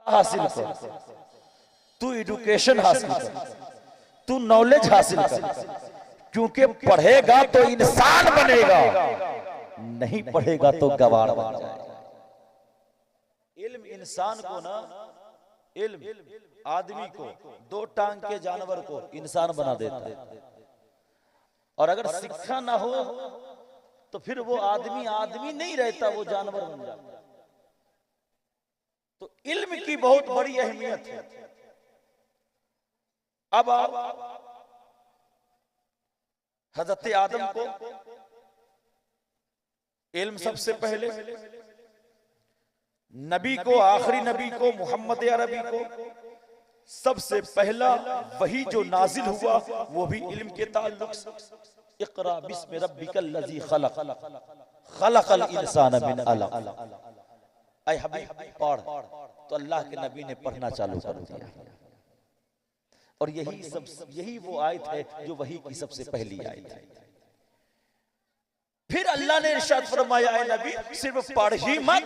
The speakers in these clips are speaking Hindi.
हासिल कर, तू एजुकेशन हासिल कर, तू नॉलेज हासिल कर, क्योंकि पढ़ेगा तो इंसान बनेगा, नहीं पढ़ेगा तो गवार बन जाएगा। इल्म इंसान को ना, इल्म आदमी को, दो टांग के जानवर को इंसान बना देता है। और अगर शिक्षा ना हो तो फिर वो आदमी आदमी नहीं रहता, वो जानवर बन जाता है। तो इल्म की बहुत बड़ी अहमियत है। अब हजरत आदम को इल्म सबसे पहले, नबी को, आखिरी नबी को, मोहम्मद अरबी को सबसे पहला वही जो नाजिल हुआ वो भी इल्म के ताल्लुक से, इक़रा बिस्मि रब्बिकल लज़ी खलक़, खलक़ल इंसान मिन अलक़। ऐ हबीब पढ़, तो अल्लाह के नबी ने पढ़ना चालू कर दिया। और यही वो आयत है जो वही की सबसे पहली आयत है। फिर अल्लाह ने इरशाद फरमाया, ऐ नबी सिर्फ पढ़ ही मत,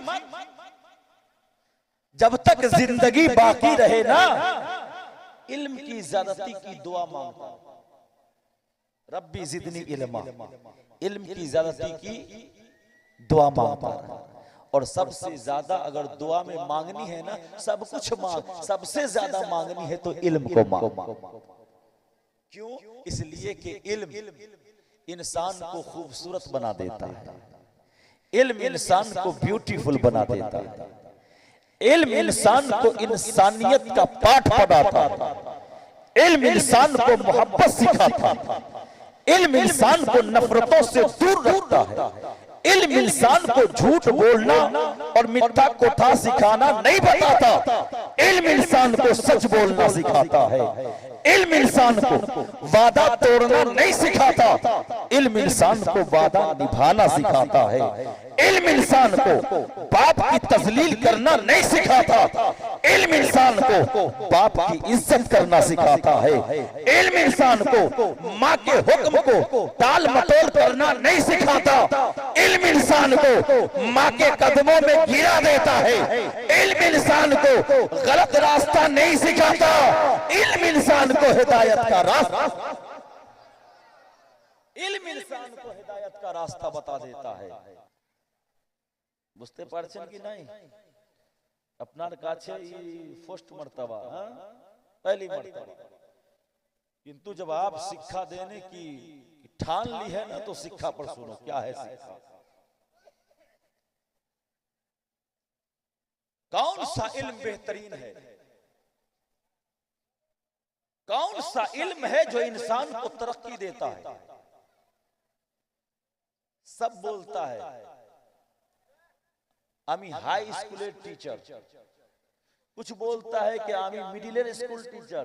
जब तक जिंदगी बाकी रहे ना, इल्म की ज्यादती की दुआ मांगता, रब्बी जिदनी इल्मा, इल्म की ज्यादती की दुआ मांगता। और सबसे ज्यादा अगर दुआ में मांगनी है ना, सब कुछ मांग, सबसे ज्यादा मांगनी है तो इल्म को मांग। क्यों? इसलिए कि इल्म इंसान को खूबसूरत बना देता है, इल्म इंसान को ब्यूटीफुल बना देता है, इल्म इंसान को इंसानियत का पाठ पढ़ाता है, इल्म इंसान को मोहब्बत सिखाता है, इल्म इंसान को नफरतों से दूर रखता है, इल्म इंसान को झूठ बोलना और मिथ्या कोठा सिखाना नहीं बताता, इल्म इंसान को सच बोलना सिखाता है, इल्म इंसान को वादा तोड़ना नहीं सिखाता, इल्म इंसान को वादा निभाना सिखाता है, इल्म इंसान को बाप की तजलील करना नहीं सिखाता, इल्म इंसान को बाप की इज्जत करना सिखाता है, इल्म इंसान को माँ के हुक्म को टाल मटोल करना नहीं सिखाता, इल्म इंसान को माँ के कदमों में गिरा देता है, इल्म इंसान को गलत रास्ता नहीं सिखाता, इल्म इंसान को हिदायत का रास्ता, इल्म इंसान को हिदायत का रास्ता बता देता है। बुझते पारছেন कि नहीं? আপনার কাছে फर्स्ट मर्तबा, पहली मर्तबा, किंतु जब आप शिक्षा देने की ठान ली है ना, तो शिक्षा पर सुनो। क्या है शिक्षा? कौन सा इल्म बेहतरीन है? कौन सा इल्म है जो इंसान को तरक्की देता है? सब बोलता है आमी हाई स्कूल टीचर, कुछ बोलता है कि आमी मिडिल स्कूल टीचर,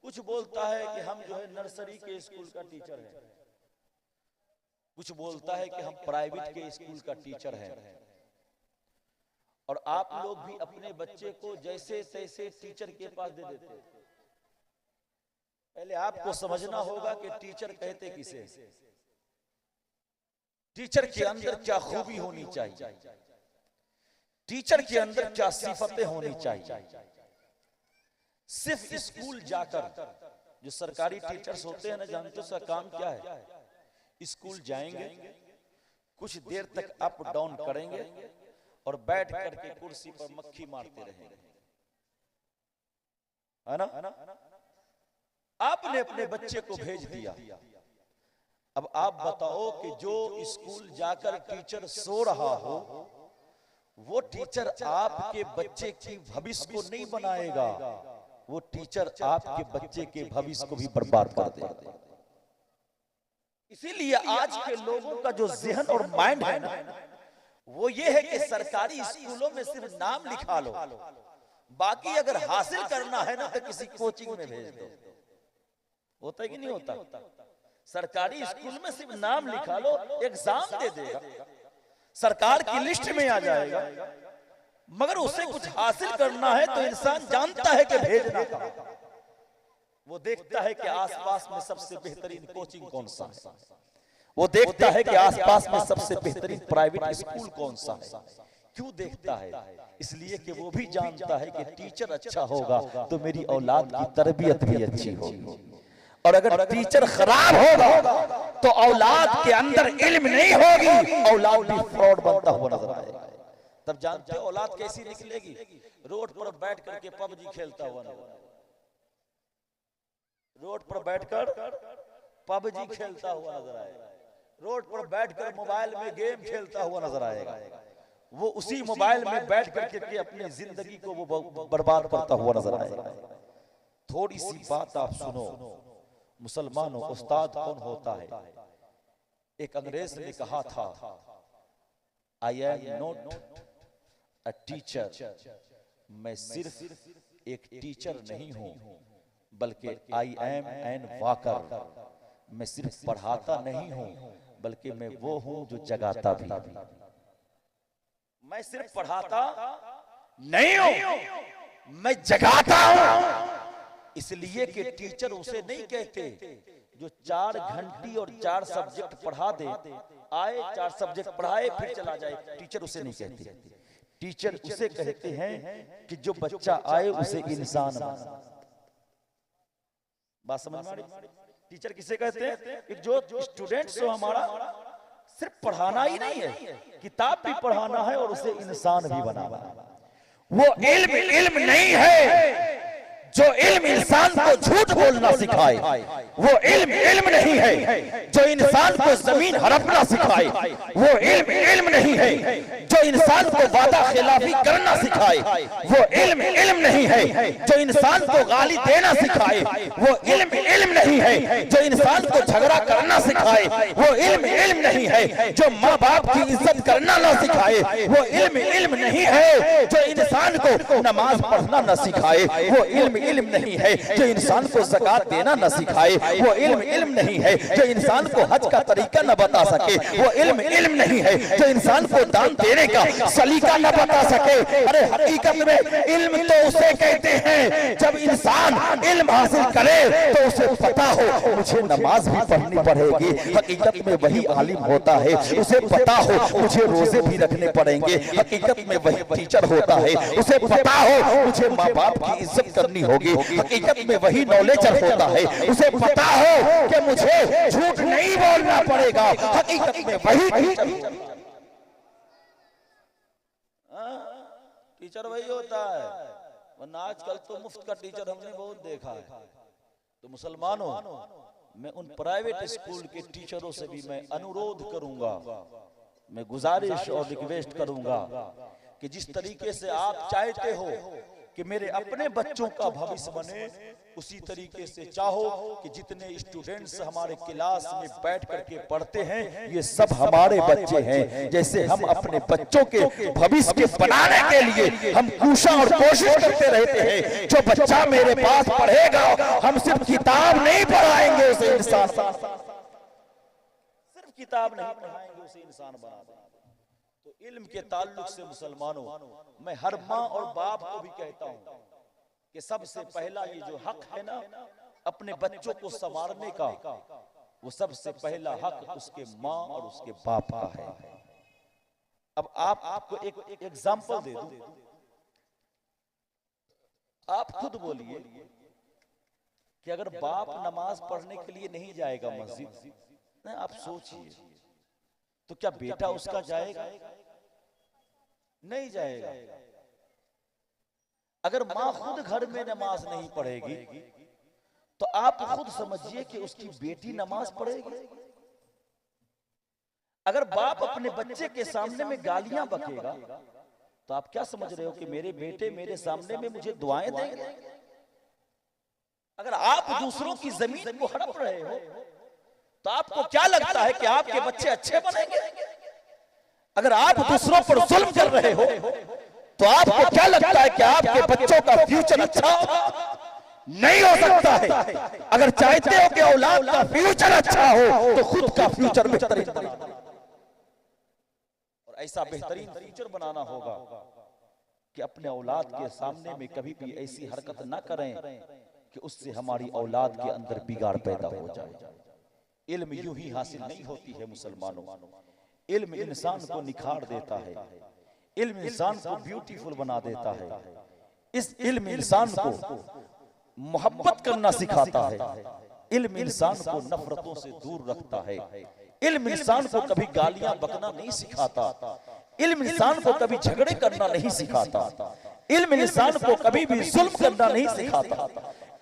कुछ बोलता है कि हम जो है नर्सरी के स्कूल का टीचर है, कुछ बोलता है कि हम प्राइवेट के स्कूल का टीचर है। और आप लोग भी अपने बच्चे को जैसे तैसे टीचर के पास दे देते हैं। पहले आपको समझना होगा कि टीचर कहते किसे, टीचर के अंदर क्या खूबी होनी चाहिए, टीचर के अंदर क्या सिफतें होनी चाहिए। सिर्फ स्कूल जाकर, जो सरकारी टीचर्स होते हैं ना, जानते हो उसका काम क्या है? स्कूल जाएंगे, कुछ देर तक अप डाउन करेंगे और बैठ करके कुर्सी पर मक्खी मारते रहेंगे, है ना? आपने अपने बच्चे को भेज दिया। अब आप बताओ कि जो स्कूल जाकर टीचर सो रहा हो, वो टीचर आपके बच्चे की भविष्य को नहीं बनाएगा, वो टीचर आपके बच्चे के भविष्य को भी बर्बाद कर देगा। इसीलिए आज के लोगों का जो ज़हन और माइंड है ना, वो ये है कि सरकारी स्कूलों में सिर्फ नाम लिखा लो, बाकी अगर हासिल करना है ना तो किसी कोचिंग में भेज दो। होता है कि नहीं होता? सरकारी स्कूल में सिर्फ नाम लिखा लो, एग्जाम दे देगा, सरकार की लिस्ट में आ जाएगा, मगर उसे कुछ हासिल करना है तो इंसान जानता है कि भेजना कहां। वो देखता है कि आसपास में सबसे बेहतरीन कोचिंग कौन सा है, वो देखता है कि आसपास में सबसे बेहतरीन प्राइवेट स्कूल कौन सा है। क्यों देखता है? इसलिए कि वो भी जानता है कि टीचर अच्छा होगा तो मेरी औलाद की तरबियत भी अच्छी होगी, और अगर टीचर खराब होगा तो औलाद के अंदर इल्म नहीं होगी, औलाद भी फ्रॉड बनता हुआ नजर आएगा। तब जानते हो औलाद कैसी निकलेगी? रोड पर बैठ करके पबजी खेलता हुआ नजर आएगा, रोड पर बैठकर पबजी खेलता हुआ नजर आएगा, रोड पर बैठकर मोबाइल में गेम खेलता हुआ नजर आएगा। वो उसी मोबाइल में बैठ करके अपनी जिंदगी को वो बर्बाद करता हुआ नजर आएगा। थोड़ी सी बात आप सुनो मुसलमानों, उस्ताद कौन होता है? एक अंग्रेज ने कहा था, I am not a teacher, मैं सिर्फ एक टीचर नहीं हूं बल्कि आई एम एन वॉकर, मैं सिर्फ पढ़ाता नहीं हूं बल्कि मैं वो हूं जो जगाता भी। मैं सिर्फ पढ़ाता नहीं हूं, मैं जगाता हूं। इसलिए कि टीचर उसे नहीं कहते जो 4 घंटी और 4 सब्जेक्ट पढ़ा दे, आए 4 सब्जेक्ट पढ़ाए फिर चला जाए, टीचर उसे नहीं कहते। टीचर उसे कहते हैं कि जो बच्चा आए उसे इंसान बना। बात समझ में आ रही? टीचर किसे कहते हैं? कि जो स्टूडेंट्स हो हमारा सिर्फ पढ़ाना ही नहीं है, किताब भी पढ़ाना है और उसे इंसान भी बनाना है। वो इल्म नहीं है जो इल्म इंसान को झूठ बोलना सिखाए, वो इल्म नहीं है जो इंसान को जमीन हड़पना सिखाए, वो इल्म नहीं है जो इंसान को वादा खिलाफी करना सिखाए, वो इल्म नहीं है जो इंसान को गाली देना सिखाए, वो इल्म नहीं है जो इंसान को झगड़ा करना सिखाए, वो इल्म नहीं है जो माँ बाप की इज्जत करना ना सिखाए, वो इल्म नहीं है जो इंसान को नमाज पढ़ना न सिखाए, वो इल्म नहीं है जो इंसान को ज़कात देना न सिखाए, वो इल्म नहीं है जो इंसान को हज का तरीका न बता सके, वो इल्म नहीं है जो इंसान को दान देने का सलीका न बता सके। अरे हकीकत में इल्म तो उसे कहते हैं जब इंसान इल्म हासिल करे तो उसे पता हो मुझे नमाज भी पढ़नी पड़ेगी, हकीकत में वही आलिम होता है। उसे पता हो मुझे रोजे भी रखने पड़ेंगे, हकीकत में वही टीचर होता है। उसे पता हो मुझे माँ बाप की इज्जत करनी होगी, हकीकत में वही नॉलेजर होता है। उसे पता हो कि मुझे झूठ नहीं बोलना पड़ेगा, हकीकत में वही टीचर वही होता है। वरना आजकल तो मुफ्त का टीचर हमने बहुत देखा है। तो मुसलमानों, मैं उन प्राइवेट स्कूल के टीचरों से भी मैं अनुरोध करूंगा, मैं गुजारिश और रिक्वेस्ट करूंगा कि जिस तरीके से आप चाहते हो कि मेरे अपने बच्चों का भविष्य बने, उसी तरीके से चाहो कि जितने स्टूडेंट्स हमारे क्लास में बैठ करके पढ़ते हैं ये सब हमारे बच्चे हैं। जैसे हम अपने बच्चों के भविष्य के बनाने के लिए हम कोशिश और कोशिश करते रहते हैं, जो बच्चा मेरे पास पढ़ेगा हम सिर्फ किताब नहीं पढ़ाएंगे उसे इंसान, सिर्फ किताब नहीं पढ़ाएंगे उसे इंसान बना देंगे। तो इल्म के ताल्लुक से मुसलमानों, मैं हर माँ और बाप को भी कहता हूँ कि सबसे पहला ये जो हक है ना अपने बच्चों को संवारने का, वो सबसे पहला हक उसके माँ और उसके बाप का है। अब आपको एक एग्जांपल दे दूं, आप खुद बोलिए कि अगर बाप नमाज पढ़ने के लिए नहीं जाएगा मस्जिद, आप सोचिए तो क्या बेटा उसका जाएगा? नहीं जाएगा। अगर माँ खुद घर में नमाज नहीं पढ़ेगी तो आप खुद समझिए कि उसकी बेटी नमाज पढ़ेगी। अगर बाप अपने बच्चे के सामने में गालियां बकेगा तो आप क्या समझ रहे हो कि मेरे बेटे मेरे सामने में मुझे दुआएं देंगे? अगर आप दूसरों की जमीन को हड़प रहे हो तो आपको क्या लगता है कि आपके बच्चे अच्छे बनेंगे? अगर आप दूसरों पर जुल्म कर रहे हो तो आपको क्या लगता है कि आपके बच्चों का फ्यूचर अच्छा होगा? नहीं हो सकता है। अगर चाहते हो कि औलाद का फ्यूचर अच्छा हो तो खुद का फ्यूचर बेहतरीन बनाना, और ऐसा बेहतरीन फ्यूचर बनाना होगा कि अपने औलाद के सामने में कभी भी ऐसी हरकत ना करें कि उससे हमारी औलाद के अंदर बिगाड़ पैदा हो जाए। इल्म यूं ही हासिल नहीं होती है मुसलमानों, इल्म इंसान को निखार देता है, इल्म इंसान को ब्यूटीफुल बना देता है। इस इल्म इंसान को मोहब्बत करना सिखाता है। इल्म इंसान को नफरतों से दूर रखता है। इल्म इंसान को कभी गालियां बकना नहीं सिखाता। इल्म इंसान को कभी झगड़े करना नहीं सिखाता। इल्म इंसान को कभी भी जुल्म करना नहीं सिखाता।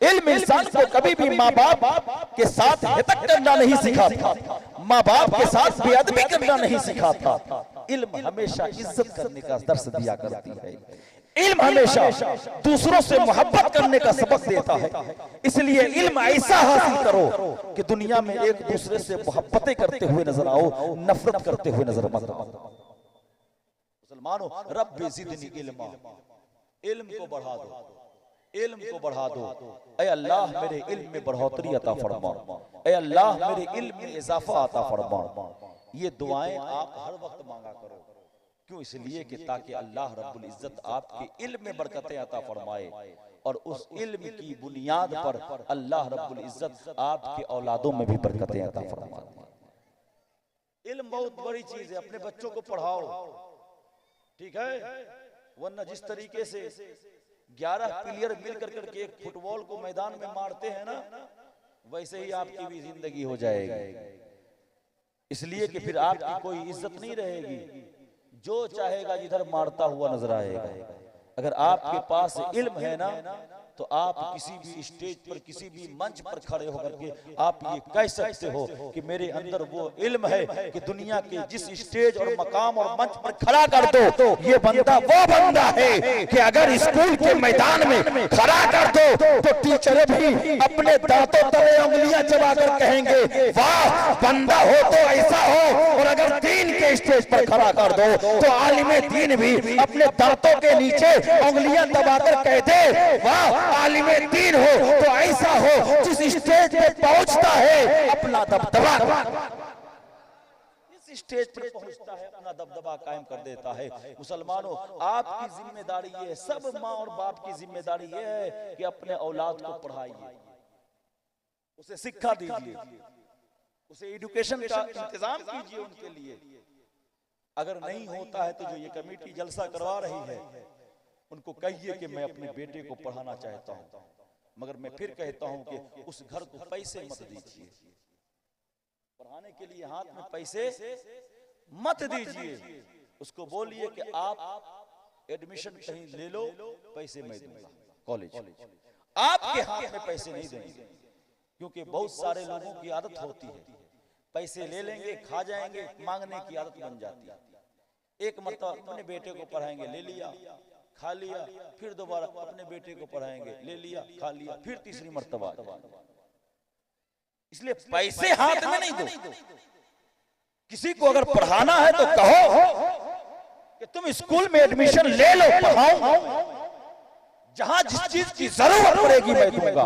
इल्म इंसान को कभी भी माँ बाप के साथ हितक करना नहीं सिखाता। माँ बाप के साथ बेअदबी करना नहीं सिखाता। इल्म हमेशा इज्जत करने का दर्स दिया करती है। इल्म हमेशा दूसरों से मोहब्बत करने का सबक देता है। इसलिए इल्म ऐसा हासिल करो कि दुनिया में एक दूसरे से मोहब्बतें करते हुए नजर आओ, नफरत करते हुए नजर मत आओ। मुसलमानों, रब्बे ज़िदनी इल्मा, इल्म को बढ़ा दो, इल्म को बढ़ा दो। ऐ अल्लाह मेरे इल्म में बढ़ोतरी अता फरमा, ऐ अल्लाह मेरे इल्म में इजाफा अता फरमा। ये दुआएं आप हर वक्त मांगा करो। क्यों? इसलिए कि ताकि अल्लाह रब्बुल इज्जत आपके इल्म में बरकतें अता फरमाए और उस इल्म की बुनियाद पर अल्लाह रब्बुल इज्जत आपके औलादों में भी बरकतें अता फरमाए। इल्म बहुत बड़ी चीज है। अपने बच्चों को पढ़ाओ, ठीक है, वरना जिस तरीके से 11 प्लेयर मिल करके एक फुटबॉल को मैदान में मारते हैं ना, वैसे ही आपकी भी जिंदगी हो जाएगी। इसलिए कि फिर आपकी कोई इज्जत नहीं रहेगी। जो चाहेगा जिधर मारता हुआ नजर आएगा। अगर आपके पास इल्म है ना, तो आप किसी भी स्टेज पर, किसी भी मंच पर खड़े होकर के आप ये कह सकते हो कि मेरे अंदर वो इल्म है कि दुनिया के जिस स्टेज और मकाम और मंच पर खड़ा कर दो, तो ये बंदा वो बंदा है कि अगर स्कूल के मैदान में खड़ा कर दो तो टीचर भी अपने दांतों तले उंगलियां चबाकर कहेंगे वाह बंदा हो तो ऐसा हो। और अगर दीन के स्टेज पर खड़ा कर दो तो आलिम दीन भी अपने दांतों के नीचे उंगलियां दबाकर कहते वाह आलिमे दीन हो तो ऐसा हो। जिस स्टेज पे पहुंचता है अपना दबदबा, इस स्टेज पे पहुंचता है अपना दबदबा कायम कर देता है। मुसलमानों, आपकी जिम्मेदारी ये है, सब माँ और बाप की जिम्मेदारी ये है कि अपने औलाद को पढ़ाइए, उसे शिक्षा दीजिए, उसे एजुकेशन का इंतजाम कीजिए उनके लिए। अगर नहीं होता है तो जो ये कमेटी जलसा करवा रही है उनको कहिए कि मैं अपने बेटे को पढ़ाना चाहता हूं, मगर मैं फिर कहता हूं कि उस घर को पैसे मत दीजिए, पढ़ाने के लिए हाथ में पैसे मत दीजिए। उसको बोलिए कि आप एडमिशन कहीं ले लो, पैसे मैं दूंगा, कॉलेज आपके हाथ में पैसे नहीं देंगे। क्योंकि बहुत सारे लोगों की आदत होती है, पैसे ले लेंगे, खा जाएंगे, मांगने की आदत बन जाती है। एक मरतबा अपने बेटे को पढ़ाएंगे, ले लिया, खा लिया, फिर दोबारा अपने बेटे को पढ़ाएंगे, ले लिया, खा लिया, फिर तीसरी मर्तबा। इसलिए पैसे हाथ में नहीं दो। किसी को अगर पढ़ाना है तो कहो कि तुम स्कूल में एडमिशन ले लो, पढ़ाओ, जहां जिस चीज की जरूरत पड़ेगी मैं दूंगा।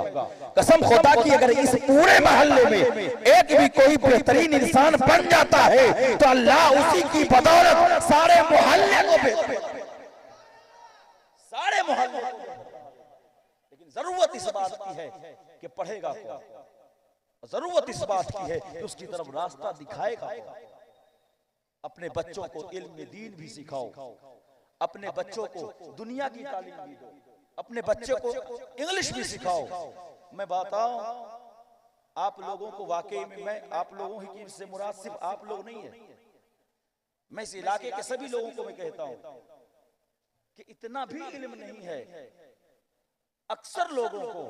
कसम खुदा की अगर इस पूरे मोहल्ले में एक भी कोई बेहतरीन इंसान बन जाता है तो अल्लाह उसी की बदौलत सारे मोहल्ले को, सारे मोहल्ले। लेकिन जरूरत इस बात की है कि पढ़ेगा कौन, जरूरत इस बात की है कि उसकी तरफ रास्ता दिखाएगा। अपने बच्चों को इल्म दीन भी सिखाओ, अपने बच्चों को दुनिया की तालीम भी दो, अपने बच्चे को इंग्लिश भी सिखाओ। मैं बताऊं आप लोगों को, वाकई में मैं आप लोगों ही से मुराद सिर्फ आप लोग नहीं है, मैं इस इलाके के सभी लोगों को मैं कहता हूं कि इतना भी इल्म नहीं है अक्सर लोगों को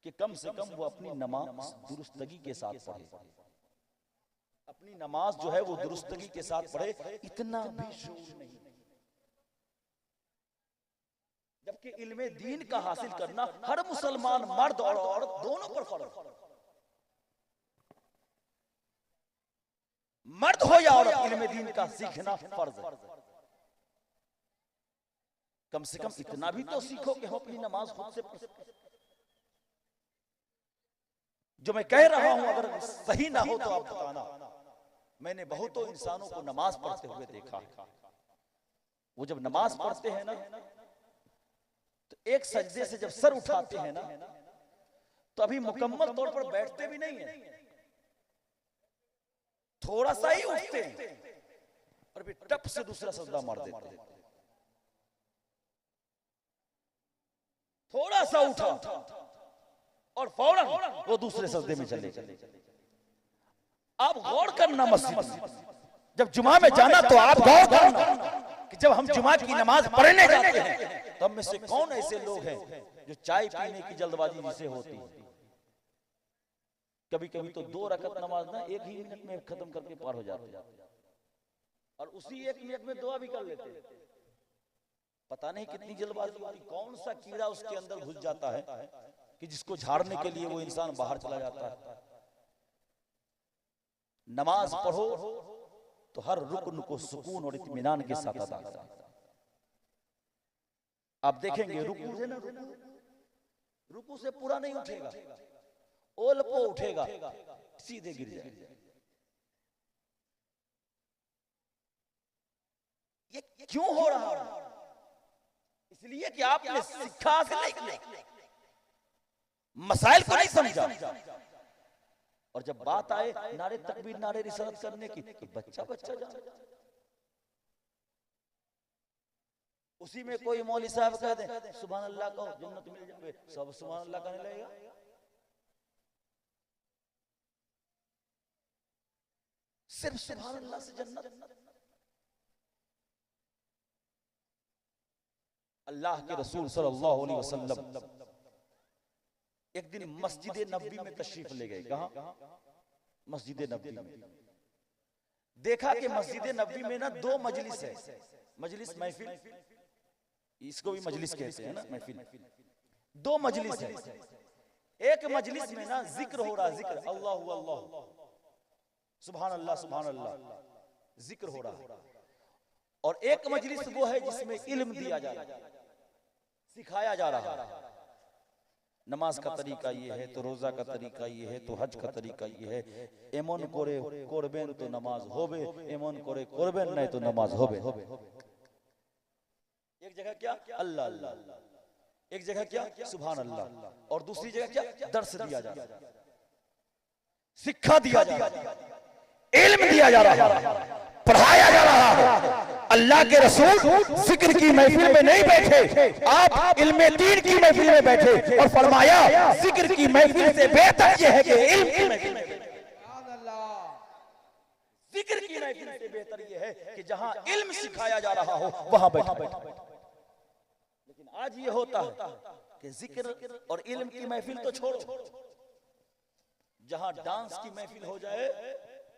कि कम से कम वो अपनी नमाज दुरुस्तगी के साथ पढ़े, अपनी नमाज जो है वो दुरुस्तगी के साथ पढ़े। इतना भी शऊर नहीं। जबकि इल्मे दीन का हासिल करना हर मुसलमान मर्द और औरत दोनों पर फर्ज, मर्द हो या औरत, इल्मे दीन का सीखना फर्ज है। कम से कम इतना भी तो सीखो कि हम अपनी नमाज खुद से पढ़ सकें। जो मैं कह रहा हूं अगर सही ना हो तो आप बताना। मैंने बहुतों इंसानों को नमाज पढ़ते हुए देखा, वो जब नमाज पढ़ते हैं ना तो एक सजदे से जब सर उठाते हैं ना तो अभी मुकम्मल तौर पर बैठते भी नहीं है, थोड़ा सा ही उठते हैं। और फिर टप से दूसरा सजदा मार देते। थोड़ा सा उठा और फौरन वो दूसरे सजदे में चले। आप गौर करना, मस्जिद जब जुमा में जाना तो आप गौर करना कि जब हम जुमा की नमाज पढ़ने जाते हैं तो हम में से कौन ऐसे लोग हैं जो चाय पीने की जल्दबाजी जिसे होती है। कभी कभी तो 2 रकअत नमाज ना 1 ही मिनट में खत्म करके पार हो जाते हैं और उसी 1 मिनट में दुआ भी कर लेते हैं। पता नहीं कितनी जल्दबाजी होती, कौन सा कीड़ा उसके अंदर घुस जाता है कि जिसको झाड़ने के लिए वो इंसान बाहर चला जाता है। नमाज पढ़ो तो हर रुकन को सुकून और इत्मीनान के साथ अदा करो। आप देखेंगे रुकू से ना, रुकू से पूरा नहीं उठेगा, ओल को उठेगा, सीधे गिर जाएगा। ये क्यों हो रहा है? इसलिए कि आपने सीखा से नहीं, मसाइल को नहीं समझा। और जब बात आए नारे तकबीर नारे रिसालत करने की तो बच्चा जाने। उसी में कोई मौलवी साहब कह दे सुभान अल्लाह कहो जन्नत मिल जाए, सब सुभान अल्लाह कहने लगेगा। सिर्फ सुभान अल्लाह से जन्नत? अल्लाह के रसूल सल्लल्लाहु अलैहि वसल्लम एक दिन मस्जिद नबवी में तशरीफ ले गए। कहां? मस्जिद नबवी में। देखा कि मस्जिद नबवी में ना 2 मजलिस है, मजलिस महफिल, इसको भी मजलिस कहते हैं ना, महफिल। 2 मजलिस है। एक मजलिस में ना जिक्र हो रहा, जिक्र अल्लाह अल्लाह सुभान अल्लाह जिक्र हो रहा। और एक मजलिस वो है जिसमें इल्म दिया जा रहा है, सिखाया जा रहा है। नमाज का तरीका ये है तो रोजा का तरीका ये है तो हज का तरीका ये है। एमन करे कोरबेन तो नमाज होबे, एमन करे कोरबेन नहीं तो नमाज होबे। एक जगह क्या अल्लाह अल्लाह, एक जगह क्या सुभान अल्लाह, और दूसरी जगह क्या दर्स दिया जा रहा, शिक्षा दिया जा रहा, इल्म दिया जा रहा, पढ़ाया जा रहा है। अल्लाह के रसूल जिक्र की महफिल में नहीं बैठे, आप इल्म दीन की महफिल में बैठे और फरमाया जिक्र की महफिल से बेहतर यह है कि इल्म की महफिल में। जिक्र की महफिल से बेहतर यह है कि जहां इल्म सिखाया जा रहा हो वहां बैठा। लेकिन आज ये होता है कि जिक्र और इल्म की महफिल तो छोड़ो, जहां डांस की महफिल हो जाए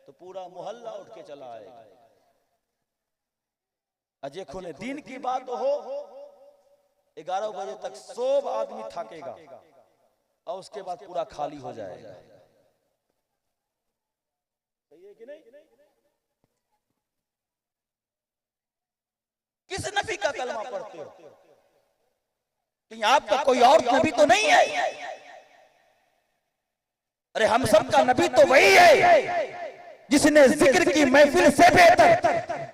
तो पूरा मोहल्ला उठ के चला आएगा। अजय खुने दीन की बात हो 11 बजे तक सब आदमी थकेगा और उसके बाद पूरा खाली हो जाएगा। सही है कि नहीं? किस नबी का कलमा पढ़ते हो? कहीं आपका कोई और नबी तो नहीं है? अरे हम सब का नबी तो वही है जिसने जिक्र की महफिल से बेहतर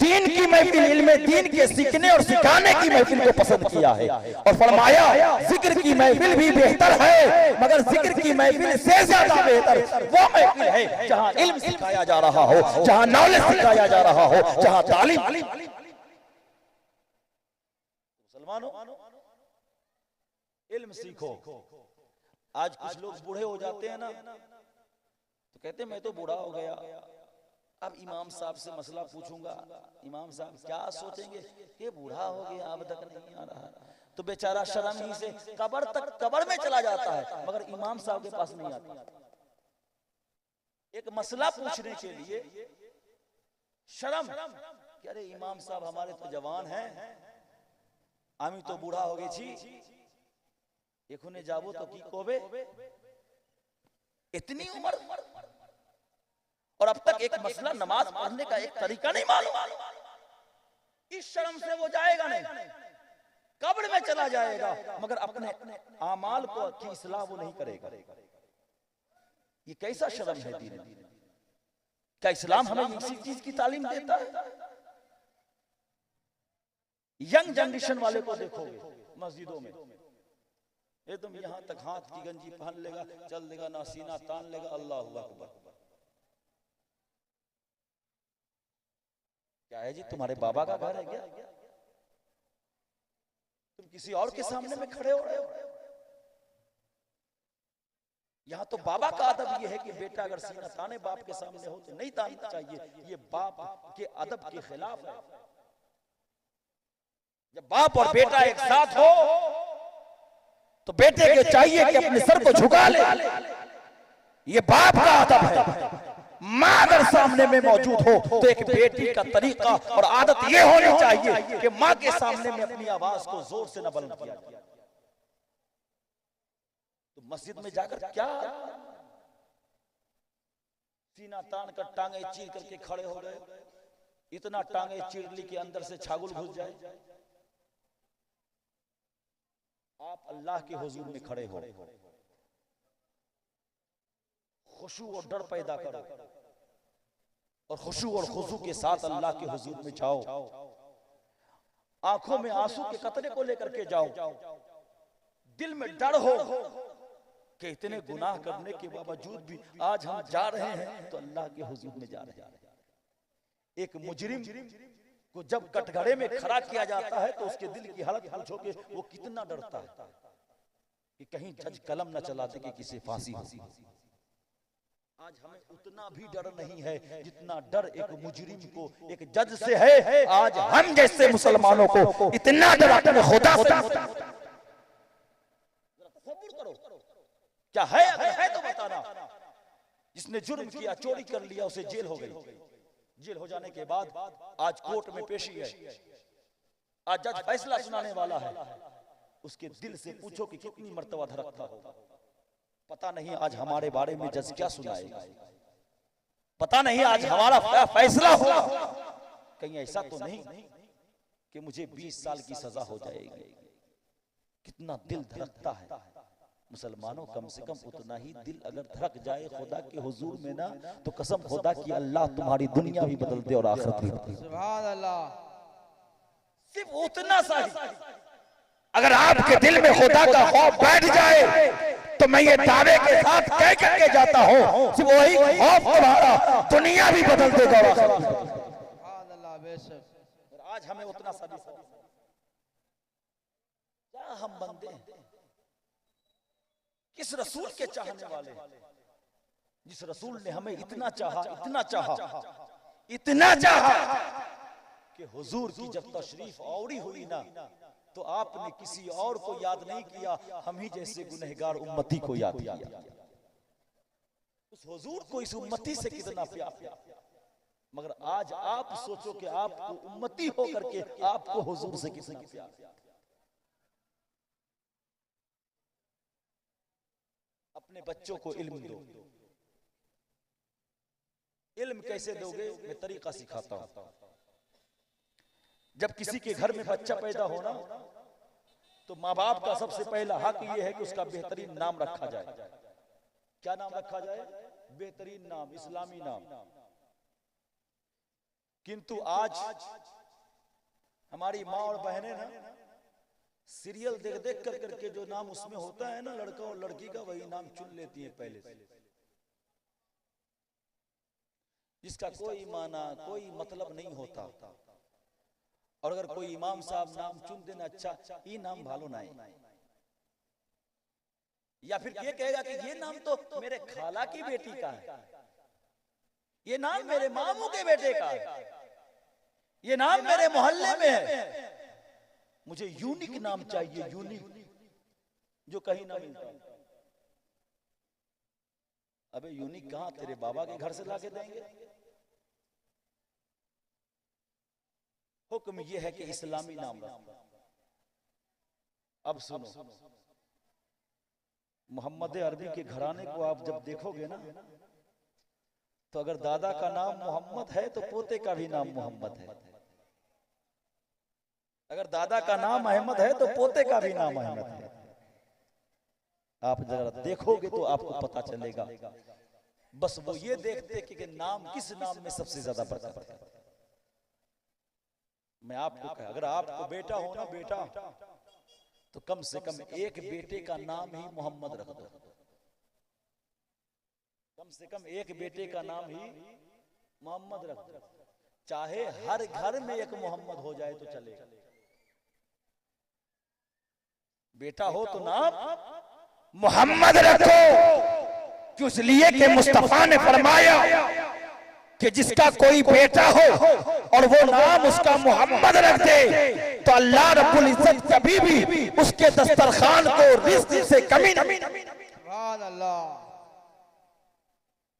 दीन की महफिल, इल्म दीन के सीखने और सिखाने की महफिल को पसंद किया है। और फरमाया जिक्र की महफिल भी बेहतर है मगर जिक्र की महफिल से ज्यादा बेहतर वो महफिल है जहां इल्म सिखाया जा रहा हो, जहां नॉलेज सिखाया जा रहा हो, जहां तालीम। मुसलमानों इल्म सीखो। आज कुछ लोग बूढ़े हो जाते हैं ना तो कहते हैं मैं तो बूढ़ा हो गया, अब इमाम साहब से मसला पूछूंगा, इमाम साहब क्या सोचेंगे, ये बूढ़ा हो गया अब तक नहीं आ रहा। तो बेचारा शर्म ही से कब्र में चला जाता है मगर इमाम साहब के पास नहीं आता। एक मसला पूछने के लिए शर्म कि अरे इमाम साहब हमारे तो जवान हैं, आमी तो बूढ़ा हो गई छी, एखुने जाबो तो की कोबे, इतनी उम्र और अब तक एक मसला नमाज पढ़ने का एक तरीका नहीं मालूम। इस शर्म से वो जाएगा नहीं, कब्र में चला जाएगा मगर अपने आमाल को की इस्लाह वो नहीं करेगा। ये कैसा शर्म है दीन में? क्या इस्लाम हमें इसी चीज की तालीम देता है? यंग जनरेशन वाले को देखोगे मस्जिदों में एकदम यहां तक हाथ की गंजी पहन लेगा, चल देगा, ना सीना तान लेगा, अल्लाह अकबर। क्या है जी, तुम्हारे बाबा का घर है क्या? तुम किसी और के सामने में खड़े हो रहे हो? यहाँ तो बाबा का अदब ये है कि बेटा अगर सीना ताने बाप के सामने हो तो नहीं तानना चाहिए, ये बाप के अदब के खिलाफ है। जब बाप और बेटा एक साथ हो तो बेटे के चाहिए कि अपने सर को झुका ले, ये बाप का अदब है। माँ अगर सामने में मौजूद हो तो एक बेटी का तरीका और आदत ये होनी चाहिए कि माँ के सामने में अपनी आवाज को जोर से न बुलंद किया जाए। तो मस्जिद में जाकर क्या सीना तान कर टांगे चीर करके खड़े हो गए? इतना टांगे चीर ली के अंदर से छागुल घुस जाए। आप अल्लाह के हुजूर में खड़े हो, खुशू और डर पैदा करो और खुशू और खुशू के साथ अल्लाह के हुजूर में जाओ। आंखों में आंसू के कतरे को लेकर के जाओ। दिल में डर हो कि इतने गुनाह करने के बावजूद भी आज हम जा रहे हैं तो अल्लाह के हुजूर में जा रहे हैं। एक मुजरिम को जब कटघरे में खड़ा किया जाता है तो उसके दिल की हालत पूछोगे वो कितना डरता है कि कहीं जज कलम न चला दे कि किसी फांसी हो। आज हमें उतना भी डर नहीं है जितना डर एक मुजरिम को एक जज से है। आज हम जैसे मुसलमानों को इतना डर अपने खुदा से। करो क्या है? अगर है तो बताना। जिसने जुर्म किया, चोरी कर लिया, उसे जेल हो गई। जेल हो जाने के बाद आज कोर्ट में पेशी है, आज जज फैसला सुनाने वाला है। उसके दिल से पूछो कि कितनी मर्तबा धड़कता होगा। पता नहीं आज हमारे बारे में जज क्या सुनाएगा, पता नहीं आज हमारा क्या फैसला होगा। कहीं ऐसा तो नहीं कि मुझे 20 साल की सजा हो जाएगी। कितना दिल धड़कता है मुसलमानों। कम से कम उतना ही दिल अगर धड़क जाए खुदा के हुजूर में ना, तो कसम खुदा की अल्लाह तुम्हारी दुनिया भी बदल दे और आखिरत भी बदल दे। सुभान अल्लाह। सिर्फ उतना सा ही अगर आपके दिल में खुदा का खौफ बैठ जाए तो मैं ये दावे के साथ कह करके जाता हूँ, सिर्फ वही खौफ तुम्हारा दुनिया भी बदल देगा। सुभान अल्लाह। बेशक आज हमें उतना सा भी क्या हम बंदे हैं किस रसूल के चाहने वाले, जिस रसूल ने हमें इतना चाहा, इतना चाहा, इतना चाहा कि हुजूर की जब तशरीफ औरी हुई ना तो आपने किसी और को याद नहीं किया, हम ही जैसे गुनहगार उम्मती को याद किया। उस हुजूर को इस उम्मती से कितना प्यार। मगर आज आप सोचो कि आपको उम्मती होकर के आपको हुजूर से कितना प्यार। अपने बच्चों को इल्म दो। इल्म कैसे दोगे? मैं तरीका सिखाता हूं। जब किसी के घर में बच्चा पैदा होना तो माँ बाप का सबसे पहला हक यह है कि उसका बेहतरीन नाम रखा जाए। क्या नाम रखा जाए? बेहतरीन नाम, इस्लामी नाम। किंतु आज हमारी माँ और बहनें ना सीरियल देख देख कर करके जो नाम उसमें होता है ना लड़का और लड़की का, वही नाम चुन लेती है पहले से, जिसका कोई माना कोई मतलब नहीं होता। और अगर कोई इमाम साहब नाम चुन देना, अच्छा ये नाम भालो ना है, या फिर ये कहेगा कि ये नाम तो मेरे खाला की बेटी का है, ये नाम मेरे मामू के बेटे का है, ये नाम मेरे मोहल्ले में है। मुझे यूनिक नाम चाहिए, यूनिक, जो कहीं ना मिलता। अबे यूनिक कहां, तेरे बाबा के घर से लाके देंगे। हुक्म यह है कि इस्लामी नाम रखो। अब सुनो, मोहम्मद अरबी के घराने को आप जब देखोगे ना तो अगर दादा का नाम मोहम्मद है तो पोते का भी नाम मोहम्मद है। अगर दादा का नाम अहमद है तो पोते का भी नाम अहमद है। आप जरा देखोगे तो आपको पता चलेगा। बस वो ये देखते कि नाम किस नाम में सबसे ज्यादा बरकत है। मैं आपको कहा, अगर आपको बेटा हो ना बेटा, तो कम से कम एक बेटे का नाम ही मोहम्मद रख दो। कम से कम एक बेटे का नाम ही मोहम्मद रख दो। चाहे हर घर में एक मोहम्मद हो जाए तो चलेगा। बेटा हो तो नाम मोहम्मद रखो, क्यों? इसलिए कि मुस्तफा ने फरमाया कि जिसका कोई बेटा हो और वो नाम उसका मोहम्मद रख दे तो अल्लाह रब्बुल इज्जत कभी भी उसके दस्तरखान को रिज़्क से कमी नहीं। सुभान अल्लाह।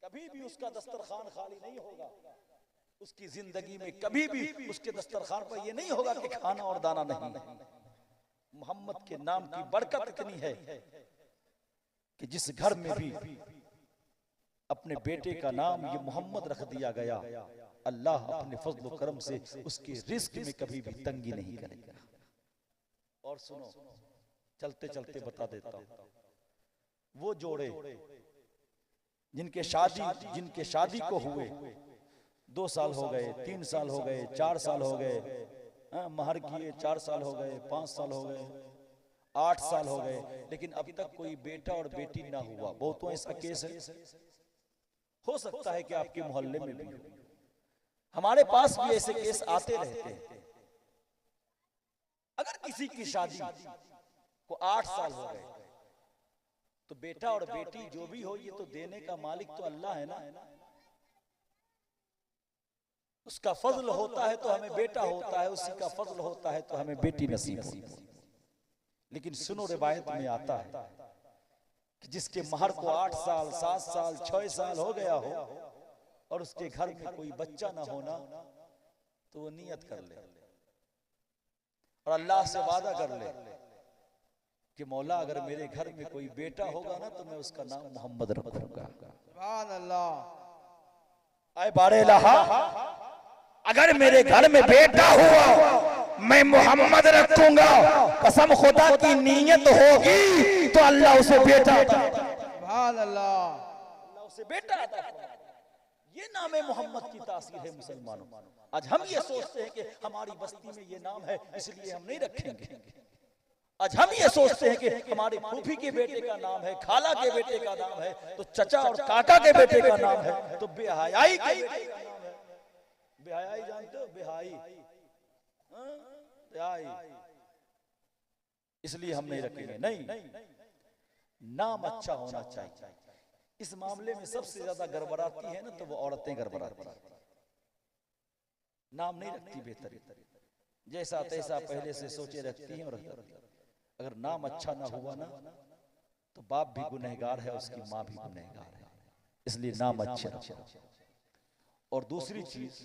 कभी भी उसका दस्तरखान खाली नहीं होगा। उसकी जिंदगी में कभी भी उसके दस्तरखान पर यह नहीं होगा कि खाना और दाना नहीं। मोहम्मद के नाम की बरकत इतनी है कि जिस घर में भी अपने बेटे का नाम ये मोहम्मद रख दिया गया, अल्लाह अपने फजल करम से उसके रिस्क में कभी भी तंगी नहीं करेगा। और सुनो, चलते चलते बता देता हूं, वो जोड़े जिनके शादी को हुए 2 साल हो गए, 3 साल हो गए, 4 साल हो गए, महर किए 4 साल हो गए, 5 साल हो गए, 8 साल हो गए, लेकिन अब तक कोई बेटा और बेटी ना हुआ। बहुतों ऐसा केस है, हो सकता है कि आपके मोहल्ले में भी हो, हमारे पास भी ऐसे केस आते रहते हैं। अगर किसी की शादी को 8 साल हो गए तो बेटा और बेटी जो भी हो, ये तो देने का मालिक तो अल्लाह है ना। उसका फजल होता है तो हमें बेटा होता है, उसी का फजल होता है तो हमें बेटी नसीब होती है। लेकिन सुनो, रिवायत में आता है कि जिसके महर को 8 साल, 7 साल, 6 साल हो गया हो और उसके घर में कोई बच्चा ना होना, तो वो नियत कर ले और अल्लाह से वादा कर ले कि मौला अगर मेरे घर में कोई बेटा होगा ना तो मैं उसका नाम मोहम्मद रखूंगा। सुभान अल्लाह। आए बारे लहा, अगर मेरे घर में बेटा हुआ मैं मोहम्मद रखूंगा। कसम खुदा की नीयत होगी तो अल्लाह उसे बेटा अता फरमाएगा। सुभान अल्लाह। अल्लाह उसे बेटा अता फरमाएगा। ये नाम है मोहम्मद की तासीर है मुसलमानों। आज हम ये सोचते हैं कि हमारी बस्ती में ये नाम है इसलिए हम नहीं रखेंगे। आज हम ये सोचते हैं कि हमारे फूफी के बेटे का नाम है, खाला के बेटे का नाम है, तो चचा और काका के बेटे का नाम है, तो बेहयाई के बेटे का नाम है। बेहयाई जानते हो? बेहाई, बेहाई, इसलिए हम नहीं रखेंगे। नहीं, नाम अच्छा होना चाहिए। इस मामले में सबसे ज्यादा गड़बड़ाती है ना तो वो औरतें गड़बड़ाती है, नाम नहीं रखती बेहतरी, जैसा तैसा पहले से सोचे रखती हैं। और अगर नाम अच्छा ना हुआ ना तो बाप भी गुनहगार है, उसकी माँ भी गुनहगार है। इसलिए नाम अच्छा रखो। और दूसरी चीज,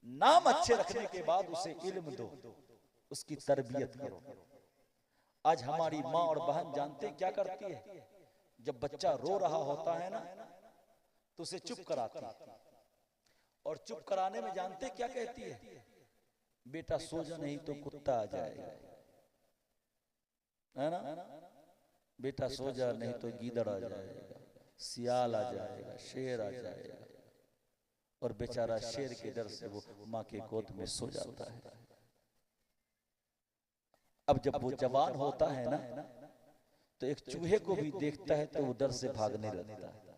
नाम अच्छे रखने के बाद उसे इल्म दो, उसकी तरबियत करो। आज हमारी माँ और बहन जानते क्या करती है? जब बच्चा रो रहा होता है ना तो उसे चुप कराती है, और चुप कराने में जानते क्या कहती है? बेटा सो जा नहीं तो कुत्ता आ जाएगा, है ना? बेटा सो जा नहीं तो गीदड़ आ जाएगा, सियाल आ जाएगा, शेर आ जाएगा। और बेचारा शेर के डर से वो माँ के गोद में सो जाता है। अब जब वो जवान होता है ना तो एक चूहे को भी देखता है तो वो डर से भागने लगता है,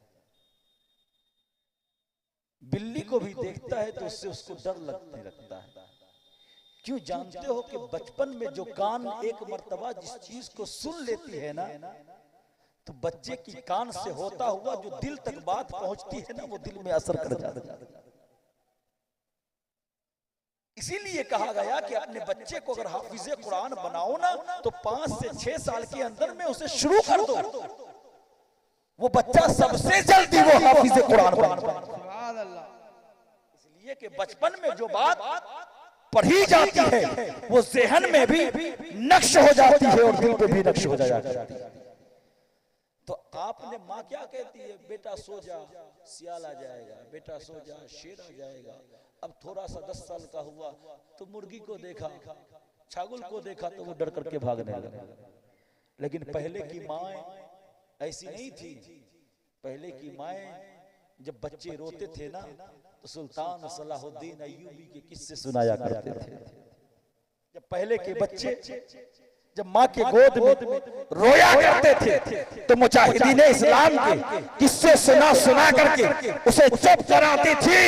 बिल्ली को भी देखता है तो उससे उसको डर लगने लगता है। क्यों? जानते हो कि बचपन में जो कान एक मर्तबा जिस चीज को सुन लेती है ना तो बच्चे की कान से होता हुआ जो दिल तक बात पहुंचती है ना वो दिल में असर कर जाता है। इसीलिए कहा गया कि अपने बच्चे को अगर हाफिज़े कुरान बनाओ ना तो 5 से 6 साल के अंदर में उसे शुरू कर दो, वो बच्चा सबसे जल्दी वो हाफिज़े कुरान बन जाएगा। इसलिए कि बचपन में जो बात पढ़ी जाती है वो ज़हन में भी नक्श हो जाती है और दिल पे भी नक्श हो जाती है। तो आपने माँ क्या कहती है? बेटा सो जा, सियाल आ जाएगा, बेटा सो जा, शेर आ जाएगा। अब थोड़ा सा 10 साल का हुआ तो मुर्गी को देखा, छागुल को देखा तो वो डर करके भागने लगा। लेकिन पहले की माएँ ऐसी नहीं थी। पहले की माएँ जब बच्चे रोते थे ना तो सुल्तान सलाहुद्दीन अय्यूबी के किस्से सुनाया करते थे। जब पहले के बच्चे जब माँ के गोद में रोया करते थे तो मुजाहिदीन इस्लाम के किस्से सुना सुना करके उसे चुप कराती थी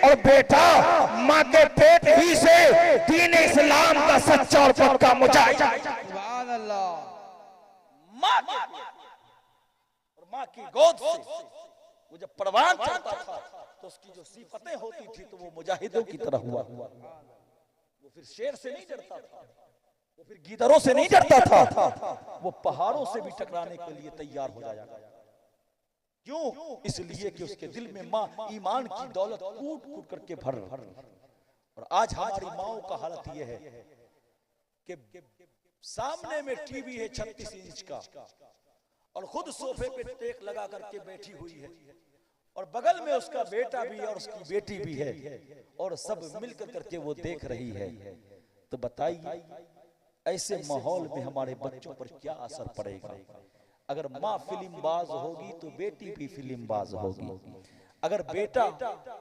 और बेटा माँ के पेट ही से दीन इस्लाम का सच्चा और पक्का मुजाहिद सुभान अल्लाह। माँ के और माँ की गोद से वो जब परवान चढ़ता था तो उसकी जो सिफतें होती थी तो वो मुजाहिदों की तरह हुआ। वो फिर शेर से नहीं डरता था, वो फिर गीदड़ों से नहीं डरता था, वो पहाड़ों से भी टकराने के लिए तैयार हो जाया। क्यों? इसलिए कि उसके दिल में माँ ईमान की दौलत कूट कूट करके भर। और आज हमारी माओ का हालत यह है कि सामने में टीवी है 36 इंच का और खुद सोफे पे टेक लगा करके बैठी हुई है और बगल में उसका बेटा भी है और उसकी बेटी भी है और सब मिलकर करके वो देख रही है। तो बताइए ऐसे माहौल में हमारे बच्चों पर क्या असर पड़ेगा? अगर माँ फिल्मबाज होगी तो बेटी भी फिल्मबाज होगी। अगर बेटा